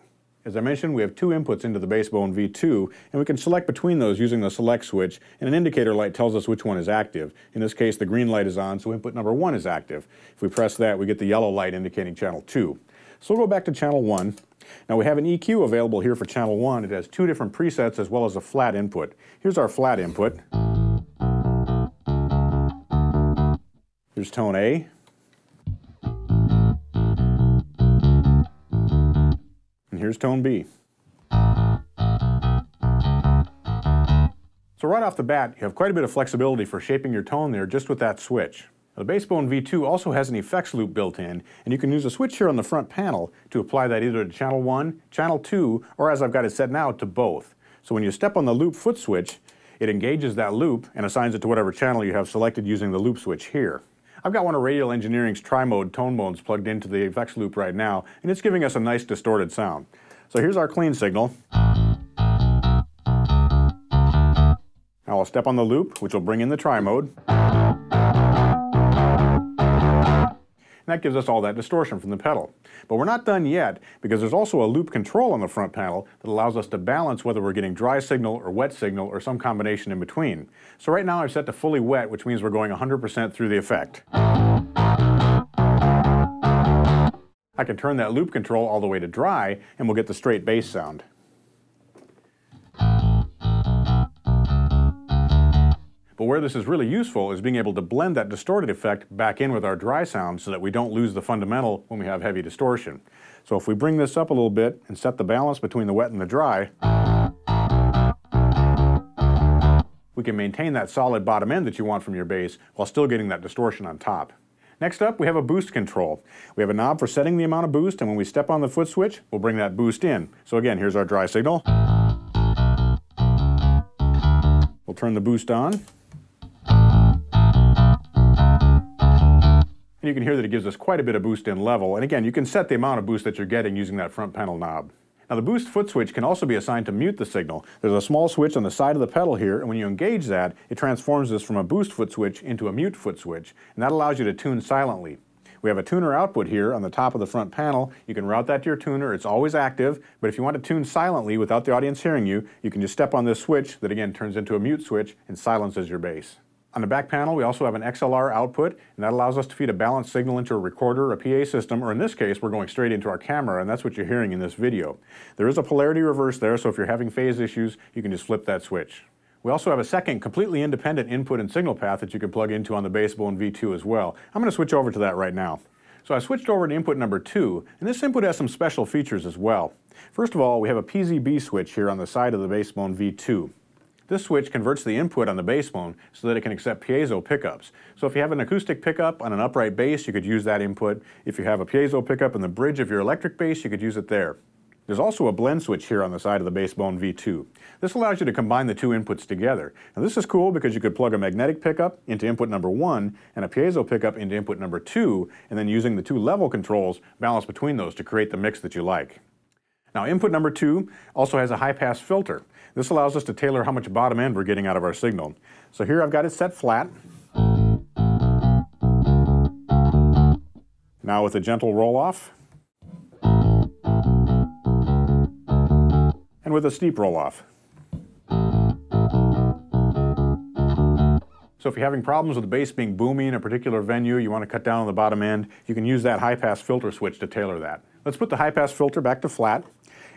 As I mentioned, we have 2 inputs into the Bassbone V2, and we can select between those using the select switch, and an indicator light tells us which one is active. In this case, the green light is on, so input number 1 is active. If we press that, we get the yellow light indicating channel 2. So we'll go back to channel 1. Now we have an EQ available here for channel 1. It has 2 different presets as well as a flat input. Here's our flat input. Here's tone A. And here's tone B. So right off the bat, you have quite a bit of flexibility for shaping your tone there just with that switch. The Bassbone V2 also has an effects loop built in, and you can use a switch here on the front panel to apply that either to channel 1, channel 2, or as I've got it set now, to both. So when you step on the loop foot switch, it engages that loop and assigns it to whatever channel you have selected using the loop switch here. I've got one of Radial Engineering's tri-mode tone modes plugged into the effects loop right now, and it's giving us a nice distorted sound. So here's our clean signal. Now I'll step on the loop, which will bring in the tri-mode. And that gives us all that distortion from the pedal. But we're not done yet, because there's also a loop control on the front panel that allows us to balance whether we're getting dry signal or wet signal or some combination in between. So right now I've set to fully wet, which means we're going 100% through the effect. I can turn that loop control all the way to dry, and we'll get the straight bass sound. But where this is really useful is being able to blend that distorted effect back in with our dry sound so that we don't lose the fundamental when we have heavy distortion. So if we bring this up a little bit and set the balance between the wet and the dry, we can maintain that solid bottom end that you want from your bass while still getting that distortion on top. Next up, we have a boost control. We have a knob for setting the amount of boost, and when we step on the foot switch, we'll bring that boost in. So again, here's our dry signal. We'll turn the boost on. And you can hear that it gives us quite a bit of boost in level. And again, you can set the amount of boost that you're getting using that front panel knob. Now the boost foot switch can also be assigned to mute the signal. There's a small switch on the side of the pedal here, and when you engage that, it transforms this from a boost foot switch into a mute foot switch, and that allows you to tune silently. We have a tuner output here on the top of the front panel. You can route that to your tuner. It's always active, but if you want to tune silently without the audience hearing you, you can just step on this switch that again turns into a mute switch and silences your bass. On the back panel, we also have an XLR output, and that allows us to feed a balanced signal into a recorder, a PA system, or in this case, we're going straight into our camera, and that's what you're hearing in this video. There is a polarity reverse there, so if you're having phase issues, you can just flip that switch. We also have a second completely independent input and signal path that you can plug into on the Bassbone V2 as well. I'm going to switch over to that right now. So I switched over to input number 2, and this input has some special features as well. First of all, we have a PZB switch here on the side of the Bassbone V2. This switch converts the input on the Bassbone so that it can accept piezo pickups. So if you have an acoustic pickup on an upright bass, you could use that input. If you have a piezo pickup in the bridge of your electric bass, you could use it there. There's also a blend switch here on the side of the Bassbone V2. This allows you to combine the two inputs together. Now this is cool because you could plug a magnetic pickup into input number 1 and a piezo pickup into input number 2, and then using the two level controls, balance between those to create the mix that you like. Now input number 2 also has a high-pass filter. This allows us to tailor how much bottom end we're getting out of our signal. So here I've got it set flat. Now with a gentle roll-off. And with a steep roll-off. So if you're having problems with the bass being boomy in a particular venue, you want to cut down on the bottom end, you can use that high-pass filter switch to tailor that. Let's put the high-pass filter back to flat.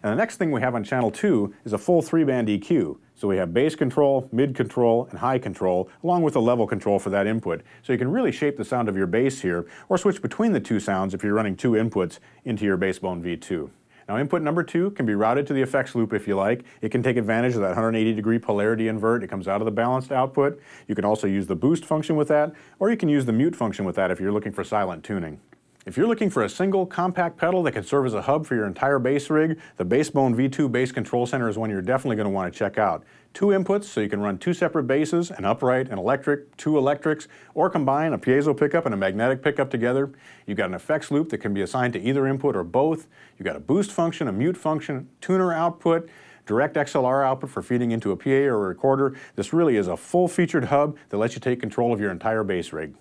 And the next thing we have on channel 2 is a full 3-band EQ. So we have bass control, mid control, and high control, along with a level control for that input. So you can really shape the sound of your bass here, or switch between the two sounds if you're running two inputs into your Bassbone V2. Now input number 2 can be routed to the effects loop if you like. It can take advantage of that 180-degree polarity invert. It comes out of the balanced output. You can also use the boost function with that, or you can use the mute function with that if you're looking for silent tuning. If you're looking for a single compact pedal that can serve as a hub for your entire bass rig, the Bassbone V2 Bass Control Center is one you're definitely going to want to check out. 2 inputs, so you can run 2 separate basses, an upright, an electric, 2 electrics, or combine a piezo pickup and a magnetic pickup together. You've got an effects loop that can be assigned to either input or both. You've got a boost function, a mute function, tuner output, direct XLR output for feeding into a PA or a recorder. This really is a full-featured hub that lets you take control of your entire bass rig.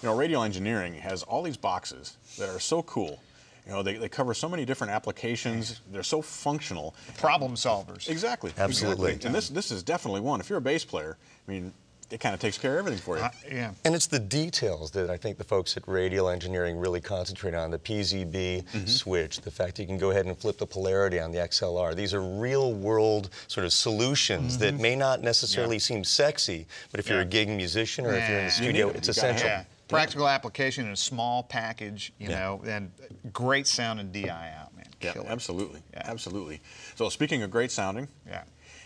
You know, Radial Engineering has all these boxes that are so cool. You know, they cover so many different applications. They're so functional. Problem solvers. Exactly. Absolutely. Exactly. And this is definitely one. If you're a bass player, I mean, it kind of takes care of everything for you. Yeah. And it's the details that I think the folks at Radial Engineering really concentrate on. The PZB switch, the fact you can go ahead and flip the polarity on the XLR. These are real-world sort of solutions that may not necessarily seem sexy, but if you're a gig musician or if you're in the studio, it's essential. Practical application in a small package, you know, and great sound and DI out, man. Yeah, Killer. absolutely. Yeah. Absolutely. So speaking of great sounding,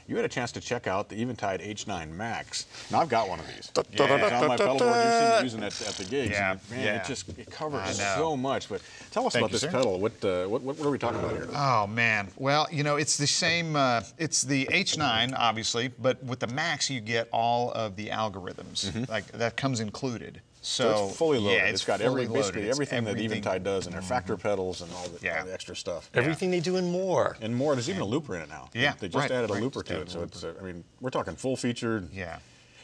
you had a chance to check out the Eventide H9 Max. Now I've got one of these. It's on my pedal board. You've seen me using it at the gigs. Yeah. And man, it covers so much. But tell us about this sir. pedal. What are we talking about here? Oh man, well, you know, it's the same. It's the H9, obviously, but with the Max, you get all of the algorithms. Like that comes included. So it's fully loaded. Yeah, it's got basically everything that everything. Eventide does, and their factor pedals and all the extra stuff. Everything they do and more. And more. There's even a looper in it now. Yeah, they just added a looper to it, so it's. I mean, we're talking full-featured. Yeah.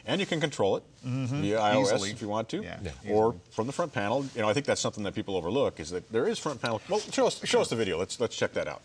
And you can control it via iOS if you want to, or from the front panel. You know, I think that's something that people overlook is that there is front panel. Well, show us the video. Let's check that out.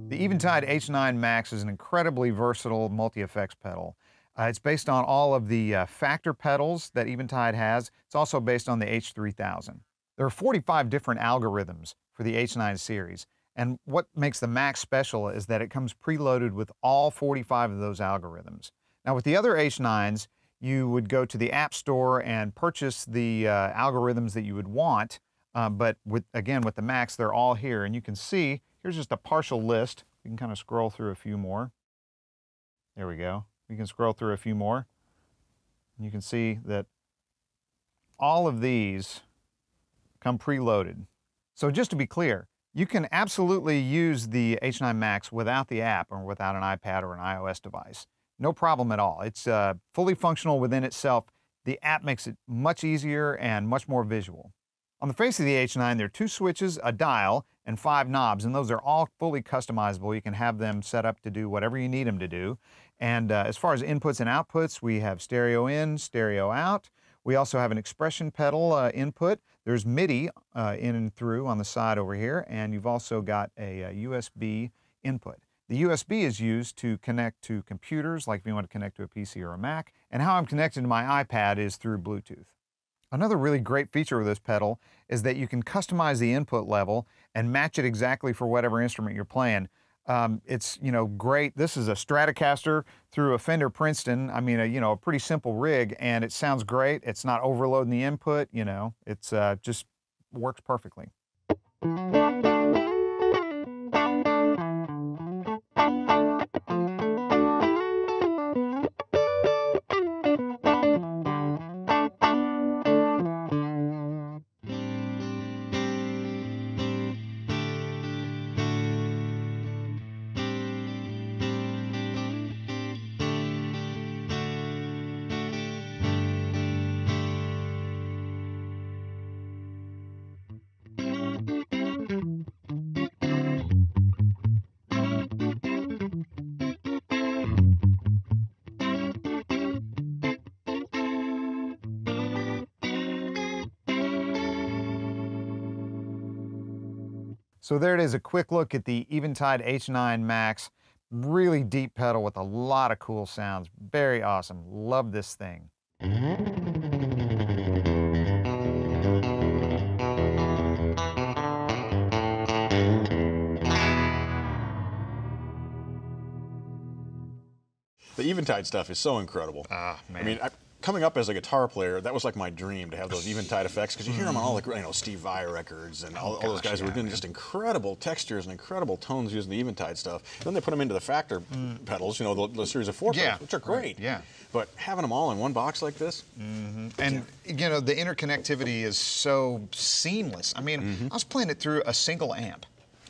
The Eventide H9 Max is an incredibly versatile multi-effects pedal. It's based on all of the factor pedals that Eventide has. It's also based on the H3000. There are 45 different algorithms for the H9 series, and what makes the Max special is that it comes preloaded with all 45 of those algorithms. Now with the other H9s, you would go to the App Store and purchase the algorithms that you would want, but again with the Max, they're all here, and you can see here's just a partial list. You can kind of scroll through a few more. There we go. You can scroll through a few more. You can see that all of these come preloaded. So just to be clear, you can absolutely use the H9 Max without the app or without an iPad or an iOS device. No problem at all. It's fully functional within itself. The app makes it much easier and much more visual. On the face of the H9, there are 2 switches, a dial, and 5 knobs, and those are all fully customizable. You can have them set up to do whatever you need them to do. And as far as inputs and outputs, we have stereo in, stereo out. We also have an expression pedal input. There's MIDI in and through on the side over here, and you've also got a USB input. The USB is used to connect to computers, like if you want to connect to a PC or a Mac, and how I'm connected to my iPad is through Bluetooth. Another really great feature of this pedal is that you can customize the input level and match it exactly for whatever instrument you're playing. It's, you know, great. This is a Stratocaster through a Fender Princeton. I mean, a pretty simple rig, and it sounds great. It's not overloading the input, you know. It's just works perfectly. So there it is, a quick look at the Eventide H9 Max. Really deep pedal with a lot of cool sounds. Very awesome. Love this thing. The Eventide stuff is so incredible. Ah, man. I mean, coming up as a guitar player, that was like my dream to have those Eventide effects, because you hear them on all the, Steve Vai records and all those guys who were doing just incredible textures and incredible tones using the Eventide stuff. Then they put them into the factor pedals, the series of 4 pedals, which are great. Right, yeah. But having them all in one box like this, and the interconnectivity is so seamless. I mean, I was playing it through a single amp.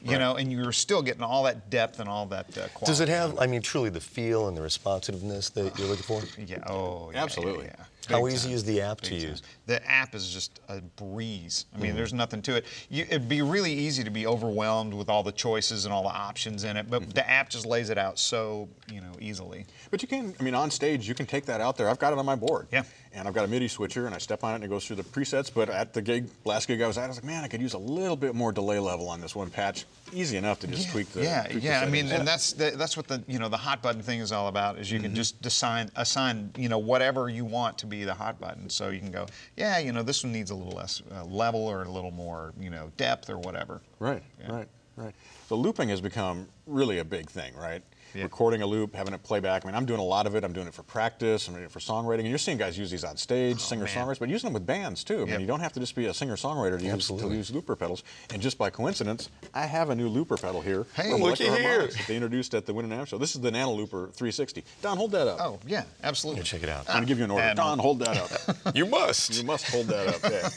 And you're still getting all that depth and all that quality. Does it have, I mean, truly the feel and the responsiveness that you're looking for? Yeah, oh, yeah. Absolutely. Yeah. How easy is the app to use? The app is just a breeze. I mean, there's nothing to it. It'd be really easy to be overwhelmed with all the choices and all the options in it, but the app just lays it out so, easily. But you can, on stage, you can take that out there. I've got it on my board. Yeah. And I've got a MIDI switcher, and I step on it, and it goes through the presets. But at the last gig I was at, I was like, man, I could use a little bit more delay level on this one patch. Easy enough to just tweak the tweak the I mean, settings. and that's what the hot button thing is all about. Is you can just assign whatever you want to be the hot button. So you can go, this one needs a little less level or a little more depth or whatever. Right. So looping has become really a big thing, right? Yeah. Recording a loop, having it play back. I'm doing a lot of it. I'm doing it for practice. I'm doing it for songwriting. And you're seeing guys use these on stage, singer-songwriters, but using them with bands too. You don't have to just be a singer-songwriter to use looper pedals. And just by coincidence, I have a new looper pedal here. Hey, look at here. They introduced at the NAMM Show. This is the Nano Looper 360. Don, hold that up. Oh, yeah, absolutely. Check it out. I'm going to give you an order. Don, hold that up. You must. You must hold that up. Yeah.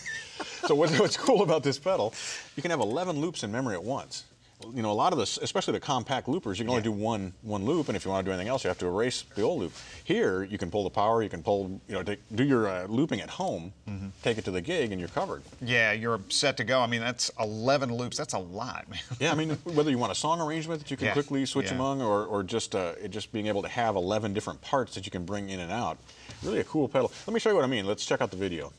So what's cool about this pedal, you can have 11 loops in memory at once. A lot of this, especially the compact loopers, you can only do one loop, and if you want to do anything else, you have to erase the old loop. Here, you can pull the power, you can pull, do your looping at home, take it to the gig, and you're covered. Yeah, you're set to go. I mean, that's 11 loops. That's a lot, man. Yeah, whether you want a song arrangement that you can quickly switch among, or just being able to have 11 different parts that you can bring in and out. Really a cool pedal. Let me show you what I mean. Let's check out the video.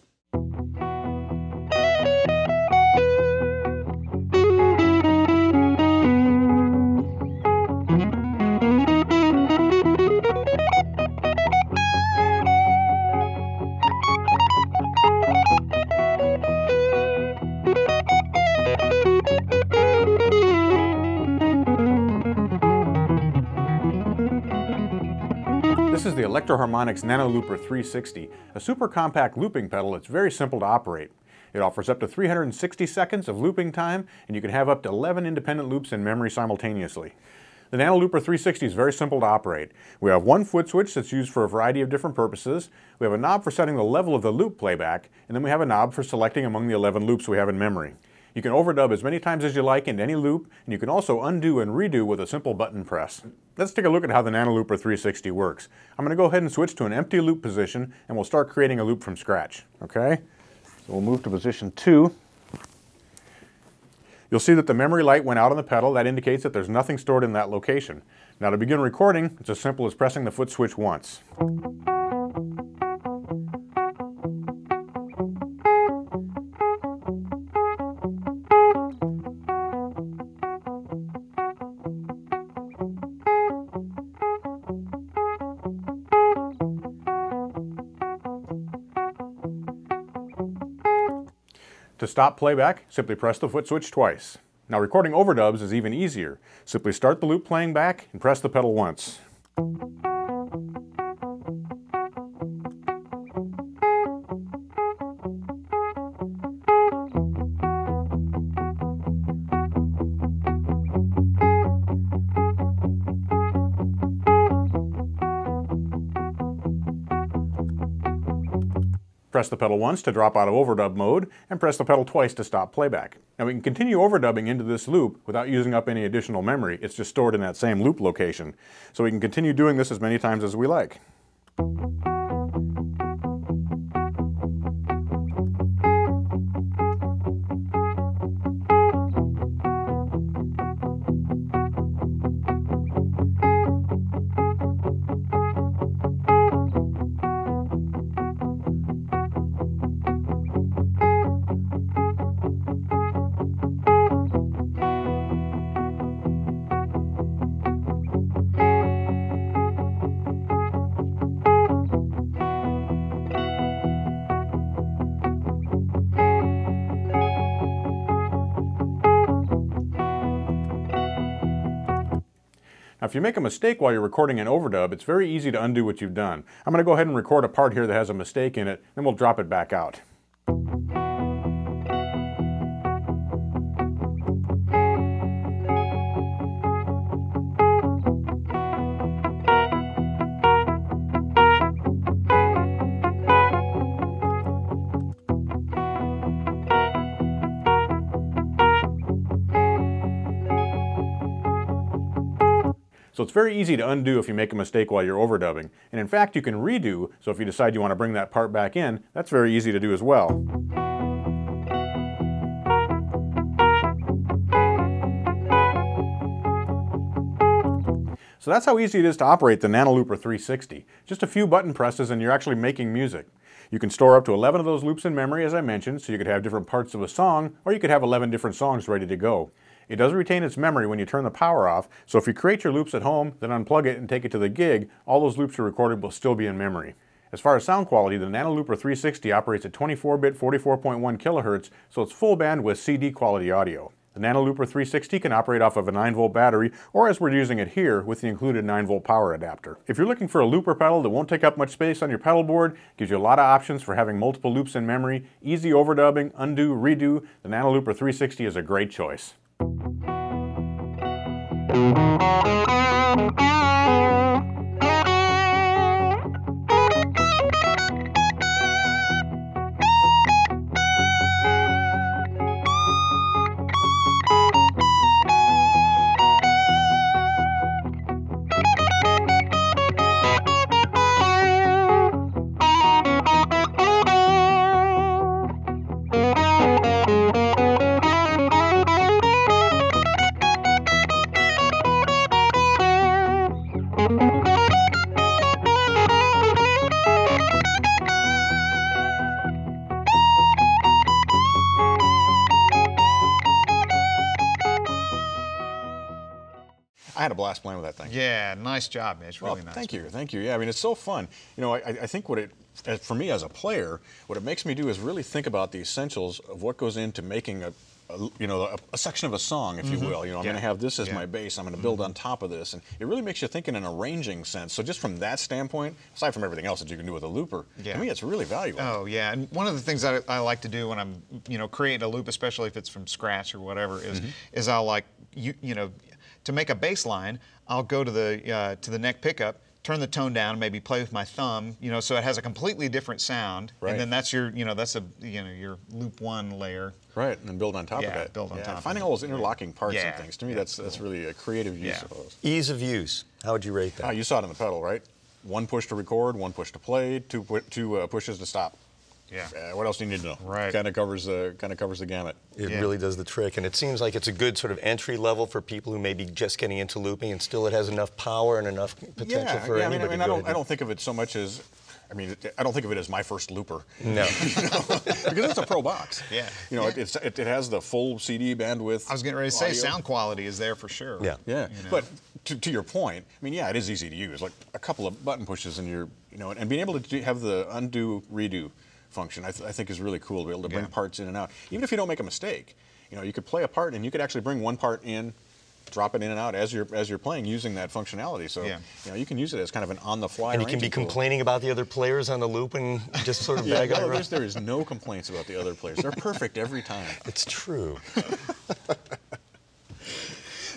This is the Electro-Harmonix Nano Looper 360, a super compact looping pedal that's very simple to operate. It offers up to 360 seconds of looping time, and you can have up to 11 independent loops in memory simultaneously. The Nano Looper 360 is very simple to operate. We have one foot switch that's used for a variety of different purposes. We have a knob for setting the level of the loop playback, and then we have a knob for selecting among the 11 loops we have in memory. You can overdub as many times as you like into any loop, and you can also undo and redo with a simple button press. Let's take a look at how the Nano Looper 360 works. I'm going to go ahead and switch to an empty loop position, and we'll start creating a loop from scratch. Okay? So we'll move to position 2. You'll see that the memory light went out on the pedal. That indicates that there's nothing stored in that location. Now to begin recording, it's as simple as pressing the foot switch once. To stop playback, simply press the foot switch twice. Now recording overdubs is even easier. Simply start the loop playing back and press the pedal once. Press the pedal once to drop out of overdub mode, and press the pedal twice to stop playback. Now we can continue overdubbing into this loop without using up any additional memory. It's just stored in that same loop location. So we can continue doing this as many times as we like. Now if you make a mistake while you're recording an overdub, it's very easy to undo what you've done. I'm going to go ahead and record a part here that has a mistake in it, then we'll drop it back out. So it's very easy to undo if you make a mistake while you're overdubbing. And in fact, you can redo, so if you decide you want to bring that part back in, that's very easy to do as well. So that's how easy it is to operate the Nano Looper 360. Just a few button presses and you're actually making music. You can store up to 11 of those loops in memory, as I mentioned, so you could have different parts of a song, or you could have 11 different songs ready to go. It does retain its memory when you turn the power off, so if you create your loops at home, then unplug it and take it to the gig, all those loops you recorded will still be in memory. As far as sound quality, the Nano Looper 360 operates at 24-bit 44.1 kHz, so it's full band with CD quality audio. The Nano Looper 360 can operate off of a 9-volt battery, or as we're using it here, with the included 9-volt power adapter. If you're looking for a looper pedal that won't take up much space on your pedal board, gives you a lot of options for having multiple loops in memory, easy overdubbing, undo, redo, the Nano Looper 360 is a great choice. I had a blast playing with that thing. Yeah, nice job, Mitch. Really nice. Thank you, thank you. Yeah, I mean, it's so fun. You know, I think what it, for me as a player, what it makes me do is really think about the essentials of what goes into making a section of a song, if you will. I'm going to have this as my bass. I'm going to build on top of this, and it really makes you think in an arranging sense. So just from that standpoint, aside from everything else that you can do with a looper, to me it's really valuable. Oh yeah, and one of the things that I like to do when I'm creating a loop, especially if it's from scratch or whatever, is I'll like to make a bass line, I'll go to the neck pickup, turn the tone down, maybe play with my thumb, so it has a completely different sound, and then that's your, your loop one layer. Right, and then build on top of it. Build on top. Finding all those interlocking parts and things, to me, that's really a creative use of those. Ease of use, how would you rate that? You saw it on the pedal, right? One push to record, one push to play, two pushes to stop. Yeah. What else do you need to know? Right. Kind of covers the gamut. It really does the trick, and it seems like it's a good sort of entry level for people who may be just getting into looping, and still it has enough power and enough potential for anybody. I don't think of it so much as, I don't think of it as my first looper. No. Because it's a pro box. Yeah. It has the full CD bandwidth. I was getting ready to say sound quality is there for sure. Yeah. Yeah. But to your point, it is easy to use. Like a couple of button pushes and and being able to have the undo redo function, I think is really cool to be able to bring parts in and out. Even if you don't make a mistake, you could play a part and you could actually bring one part in, drop it in and out as you're playing using that functionality. So you can use it as kind of an on-the-fly. And you can be complaining about the other players on the loop and just sort of bag on it. There is no complaints about the other players. They're perfect every time. It's true.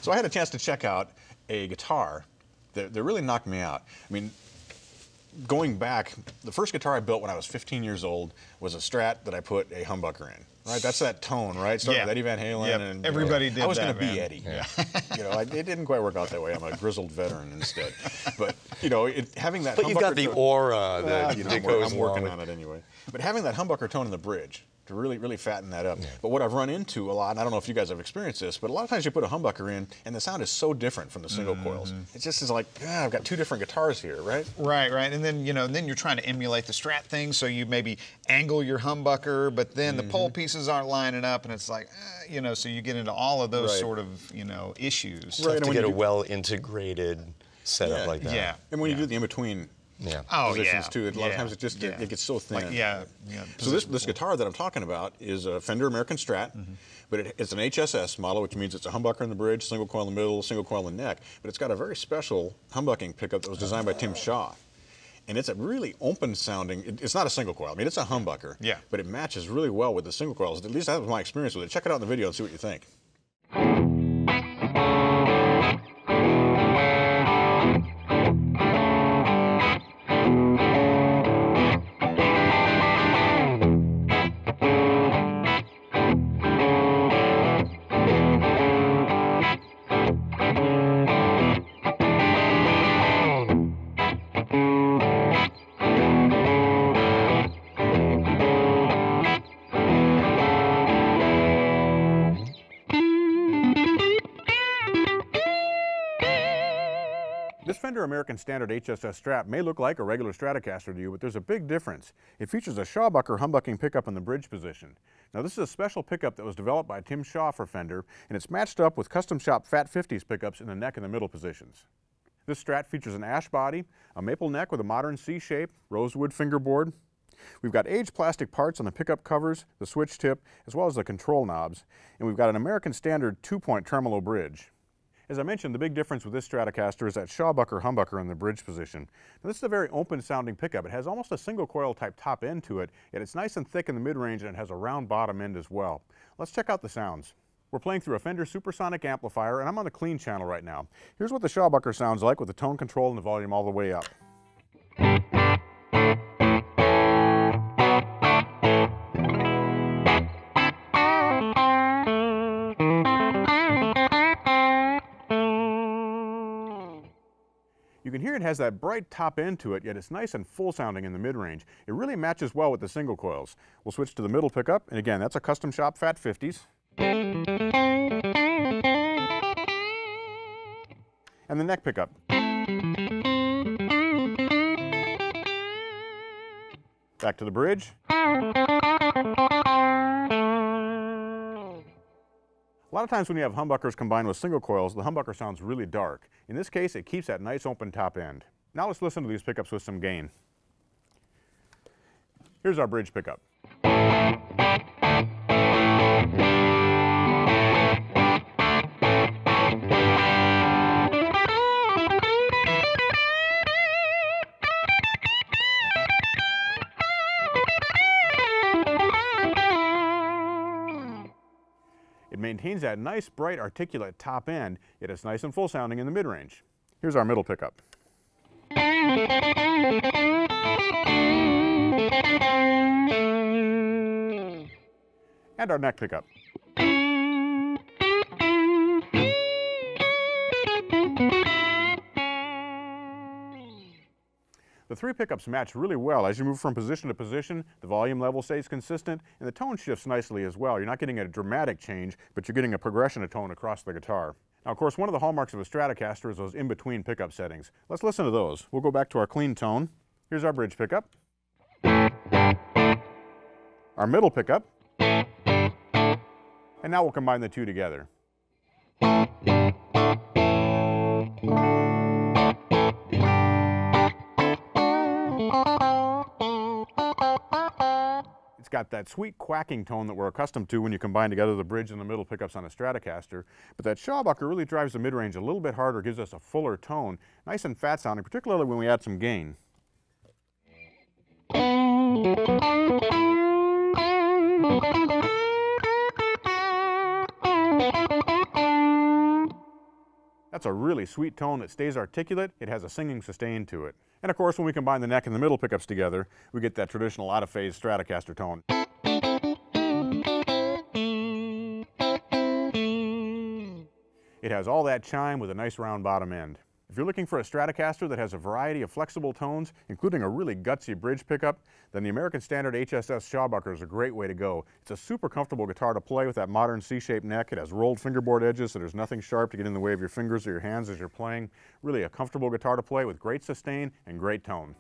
So I had a chance to check out a guitar that really knocked me out. Going back, the first guitar I built when I was 15 years old was a Strat that I put a humbucker in. Right, that's that tone, right? Started with Eddie Van Halen, and everybody did that. I was going to be Eddie. Yeah. It didn't quite work out that way. I'm a grizzled veteran instead. But having that. But you've got the aura that I'm working on it anyway. But having that humbucker tone in the bridge to really fatten that up. But what I've run into a lot, and I don't know if you guys have experienced this, but a lot of times you put a humbucker in, and the sound is so different from the single coils. It just is like, I've got two different guitars here, right? Right. And then then you're trying to emulate the Strat thing, so you maybe angle your humbucker, but then the pole pieces aren't lining up, and it's like, so you get into all of those sort of issues. Tough to get a well-integrated setup like that. Yeah. And when you do the in-between positions too, a lot of times it gets so thin. So this guitar that I'm talking about is a Fender American Strat, but it's an HSS model, which means it's a humbucker in the bridge, single coil in the middle, single coil in the neck, but it's got a very special humbucking pickup that was designed by Tim Shaw. And it's a really open sounding, it's not a single coil, it's a humbucker, but it matches really well with the single coils. At least that was my experience with it. Check it out in the video and see what you think. This Fender American Standard HSS Strat may look like a regular Stratocaster to you, but there's a big difference. It features a Shawbucker humbucking pickup in the bridge position. Now this is a special pickup that was developed by Tim Shaw for Fender, and it's matched up with custom shop Fat 50s pickups in the neck and the middle positions. This Strat features an ash body, a maple neck with a modern C shape, rosewood fingerboard. We've got aged plastic parts on the pickup covers, the switch tip, as well as the control knobs, and we've got an American Standard 2-point tremolo bridge. As I mentioned, the big difference with this Stratocaster is that Shawbucker humbucker in the bridge position. Now, this is a very open-sounding pickup. It has almost a single coil type top end to it, yet it's nice and thick in the mid-range, and it has a round bottom end as well. Let's check out the sounds. We're playing through a Fender Supersonic amplifier, and I'm on the clean channel right now. Here's what the Shawbucker sounds like with the tone control and the volume all the way up. You can hear it has that bright top end to it, yet it's nice and full sounding in the mid-range. It really matches well with the single coils. We'll switch to the middle pickup, and again, that's a custom shop Fat 50s. And the neck pickup. Back to the bridge. A lot of times when you have humbuckers combined with single coils, the humbucker sounds really dark. In this case, it keeps that nice open top end. Now let's listen to these pickups with some gain. Here's our bridge pickup. maintains that nice, bright, articulate top end, yet it's nice and full sounding in the mid-range. Here's our middle pickup. And our neck pickup. The three pickups match really well. As you move from position to position, the volume level stays consistent, and the tone shifts nicely as well. You're not getting a dramatic change, but you're getting a progression of tone across the guitar. Now, of course, one of the hallmarks of a Stratocaster is those in-between pickup settings. Let's listen to those. We'll go back to our clean tone. Here's our bridge pickup. Our middle pickup. And now we'll combine the two together. It's got that sweet quacking tone that we're accustomed to when you combine together the bridge and the middle pickups on a Stratocaster, but that Shawbucker really drives the mid-range a little bit harder, gives us a fuller tone, nice and fat sounding, particularly when we add some gain. That's a really sweet tone that stays articulate. It has a singing sustain to it. And of course, when we combine the neck and the middle pickups together, we get that traditional out-of-phase Stratocaster tone. It has all that chime with a nice round bottom end. If you're looking for a Stratocaster that has a variety of flexible tones, including a really gutsy bridge pickup, then the American Standard HSS Shawbucker is a great way to go. It's a super comfortable guitar to play with that modern C-shaped neck. It has rolled fingerboard edges, so there's nothing sharp to get in the way of your fingers or your hands as you're playing. Really a comfortable guitar to play with great sustain and great tone.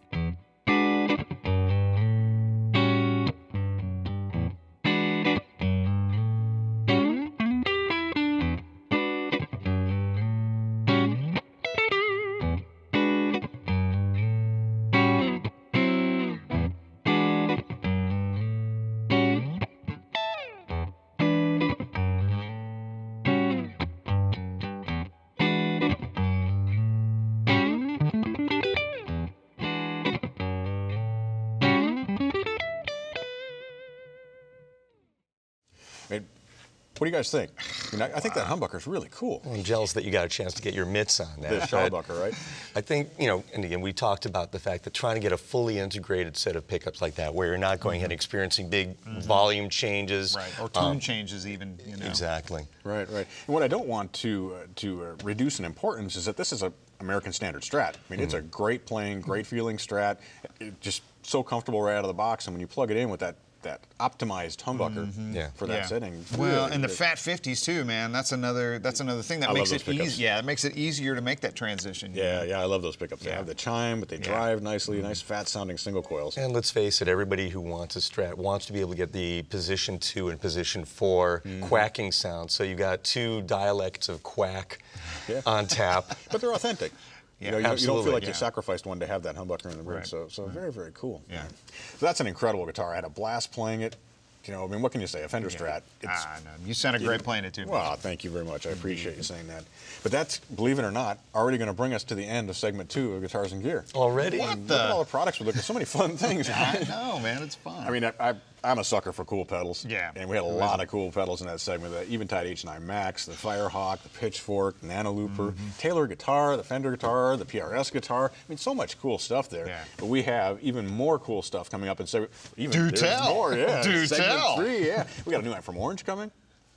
What do you guys think? I mean, I think that humbucker is really cool. I'm jealous that you got a chance to get your mitts on that. The Shawbucker, right? I think, you know, and again, we talked about the fact that trying to get a fully integrated set of pickups like that, where you're not going ahead and experiencing big volume changes. Right, or tone changes even, you know. Exactly. Right, right. And what I don't want to reduce in importance is that this is an American Standard Strat. I mean, it's a great playing, great feeling Strat. Just so comfortable right out of the box, and when you plug it in with that optimized humbucker for that setting. Well, really and the good. fat 50s too, man. That's another thing that makes it easy. Yeah, it makes it easier to make that transition. Yeah, yeah, I love those pickups. They have the chime, but they drive nicely, nice fat sounding single coils. And let's face it, everybody who wants a Strat wants to be able to get the position 2 and position 4 quacking sound. So you got two dialects of quack on tap. But they're authentic. Yeah, you don't feel like you sacrificed one to have that humbucker in the bridge. So very, very cool. Yeah. So that's an incredible guitar. I had a blast playing it. You know, I mean, what can you say? A Fender Strat. It's, no, you sounded great playing it too. Well, thank you very much. I appreciate you saying that. But that's, believe it or not, already going to bring us to the end of segment 2 of Guitars and Gear. Already? Look at all the products we look at. So many fun things. I know, man. It's fun. I mean, I'm a sucker for cool pedals. Yeah. And we had a lot of cool pedals in that segment. The Eventide H9 Max, the Firehawk, the Pitchfork, Nano Looper, Taylor guitar, the Fender guitar, the PRS guitar. I mean, so much cool stuff there. Yeah. But we have even more cool stuff coming up in segment. Do tell. More, yeah. Do segment tell. 3, yeah. We got a new amp from Orange coming.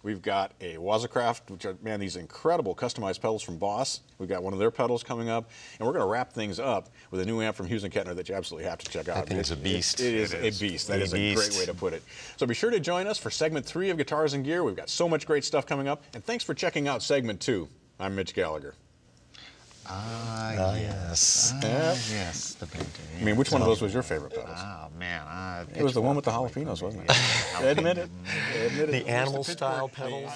We've got a Wazacraft, which are, man, these incredible customized pedals from Boss. We've got one of their pedals coming up. And we're going to wrap things up with a new amp from Hughes & Kettner that you absolutely have to check out. I think it's a beast. It is a beast. That is a great way to put it. So be sure to join us for segment 3 of Guitars and Gear. We've got so much great stuff coming up. And thanks for checking out segment 2. I'm Mitch Gallagher. Yes. Yes, the painter. I mean, which one of those was your favorite pedals? Oh, man. It was the one with the jalapenos, wasn't it? Admit it. Admit it. The animal style pedals.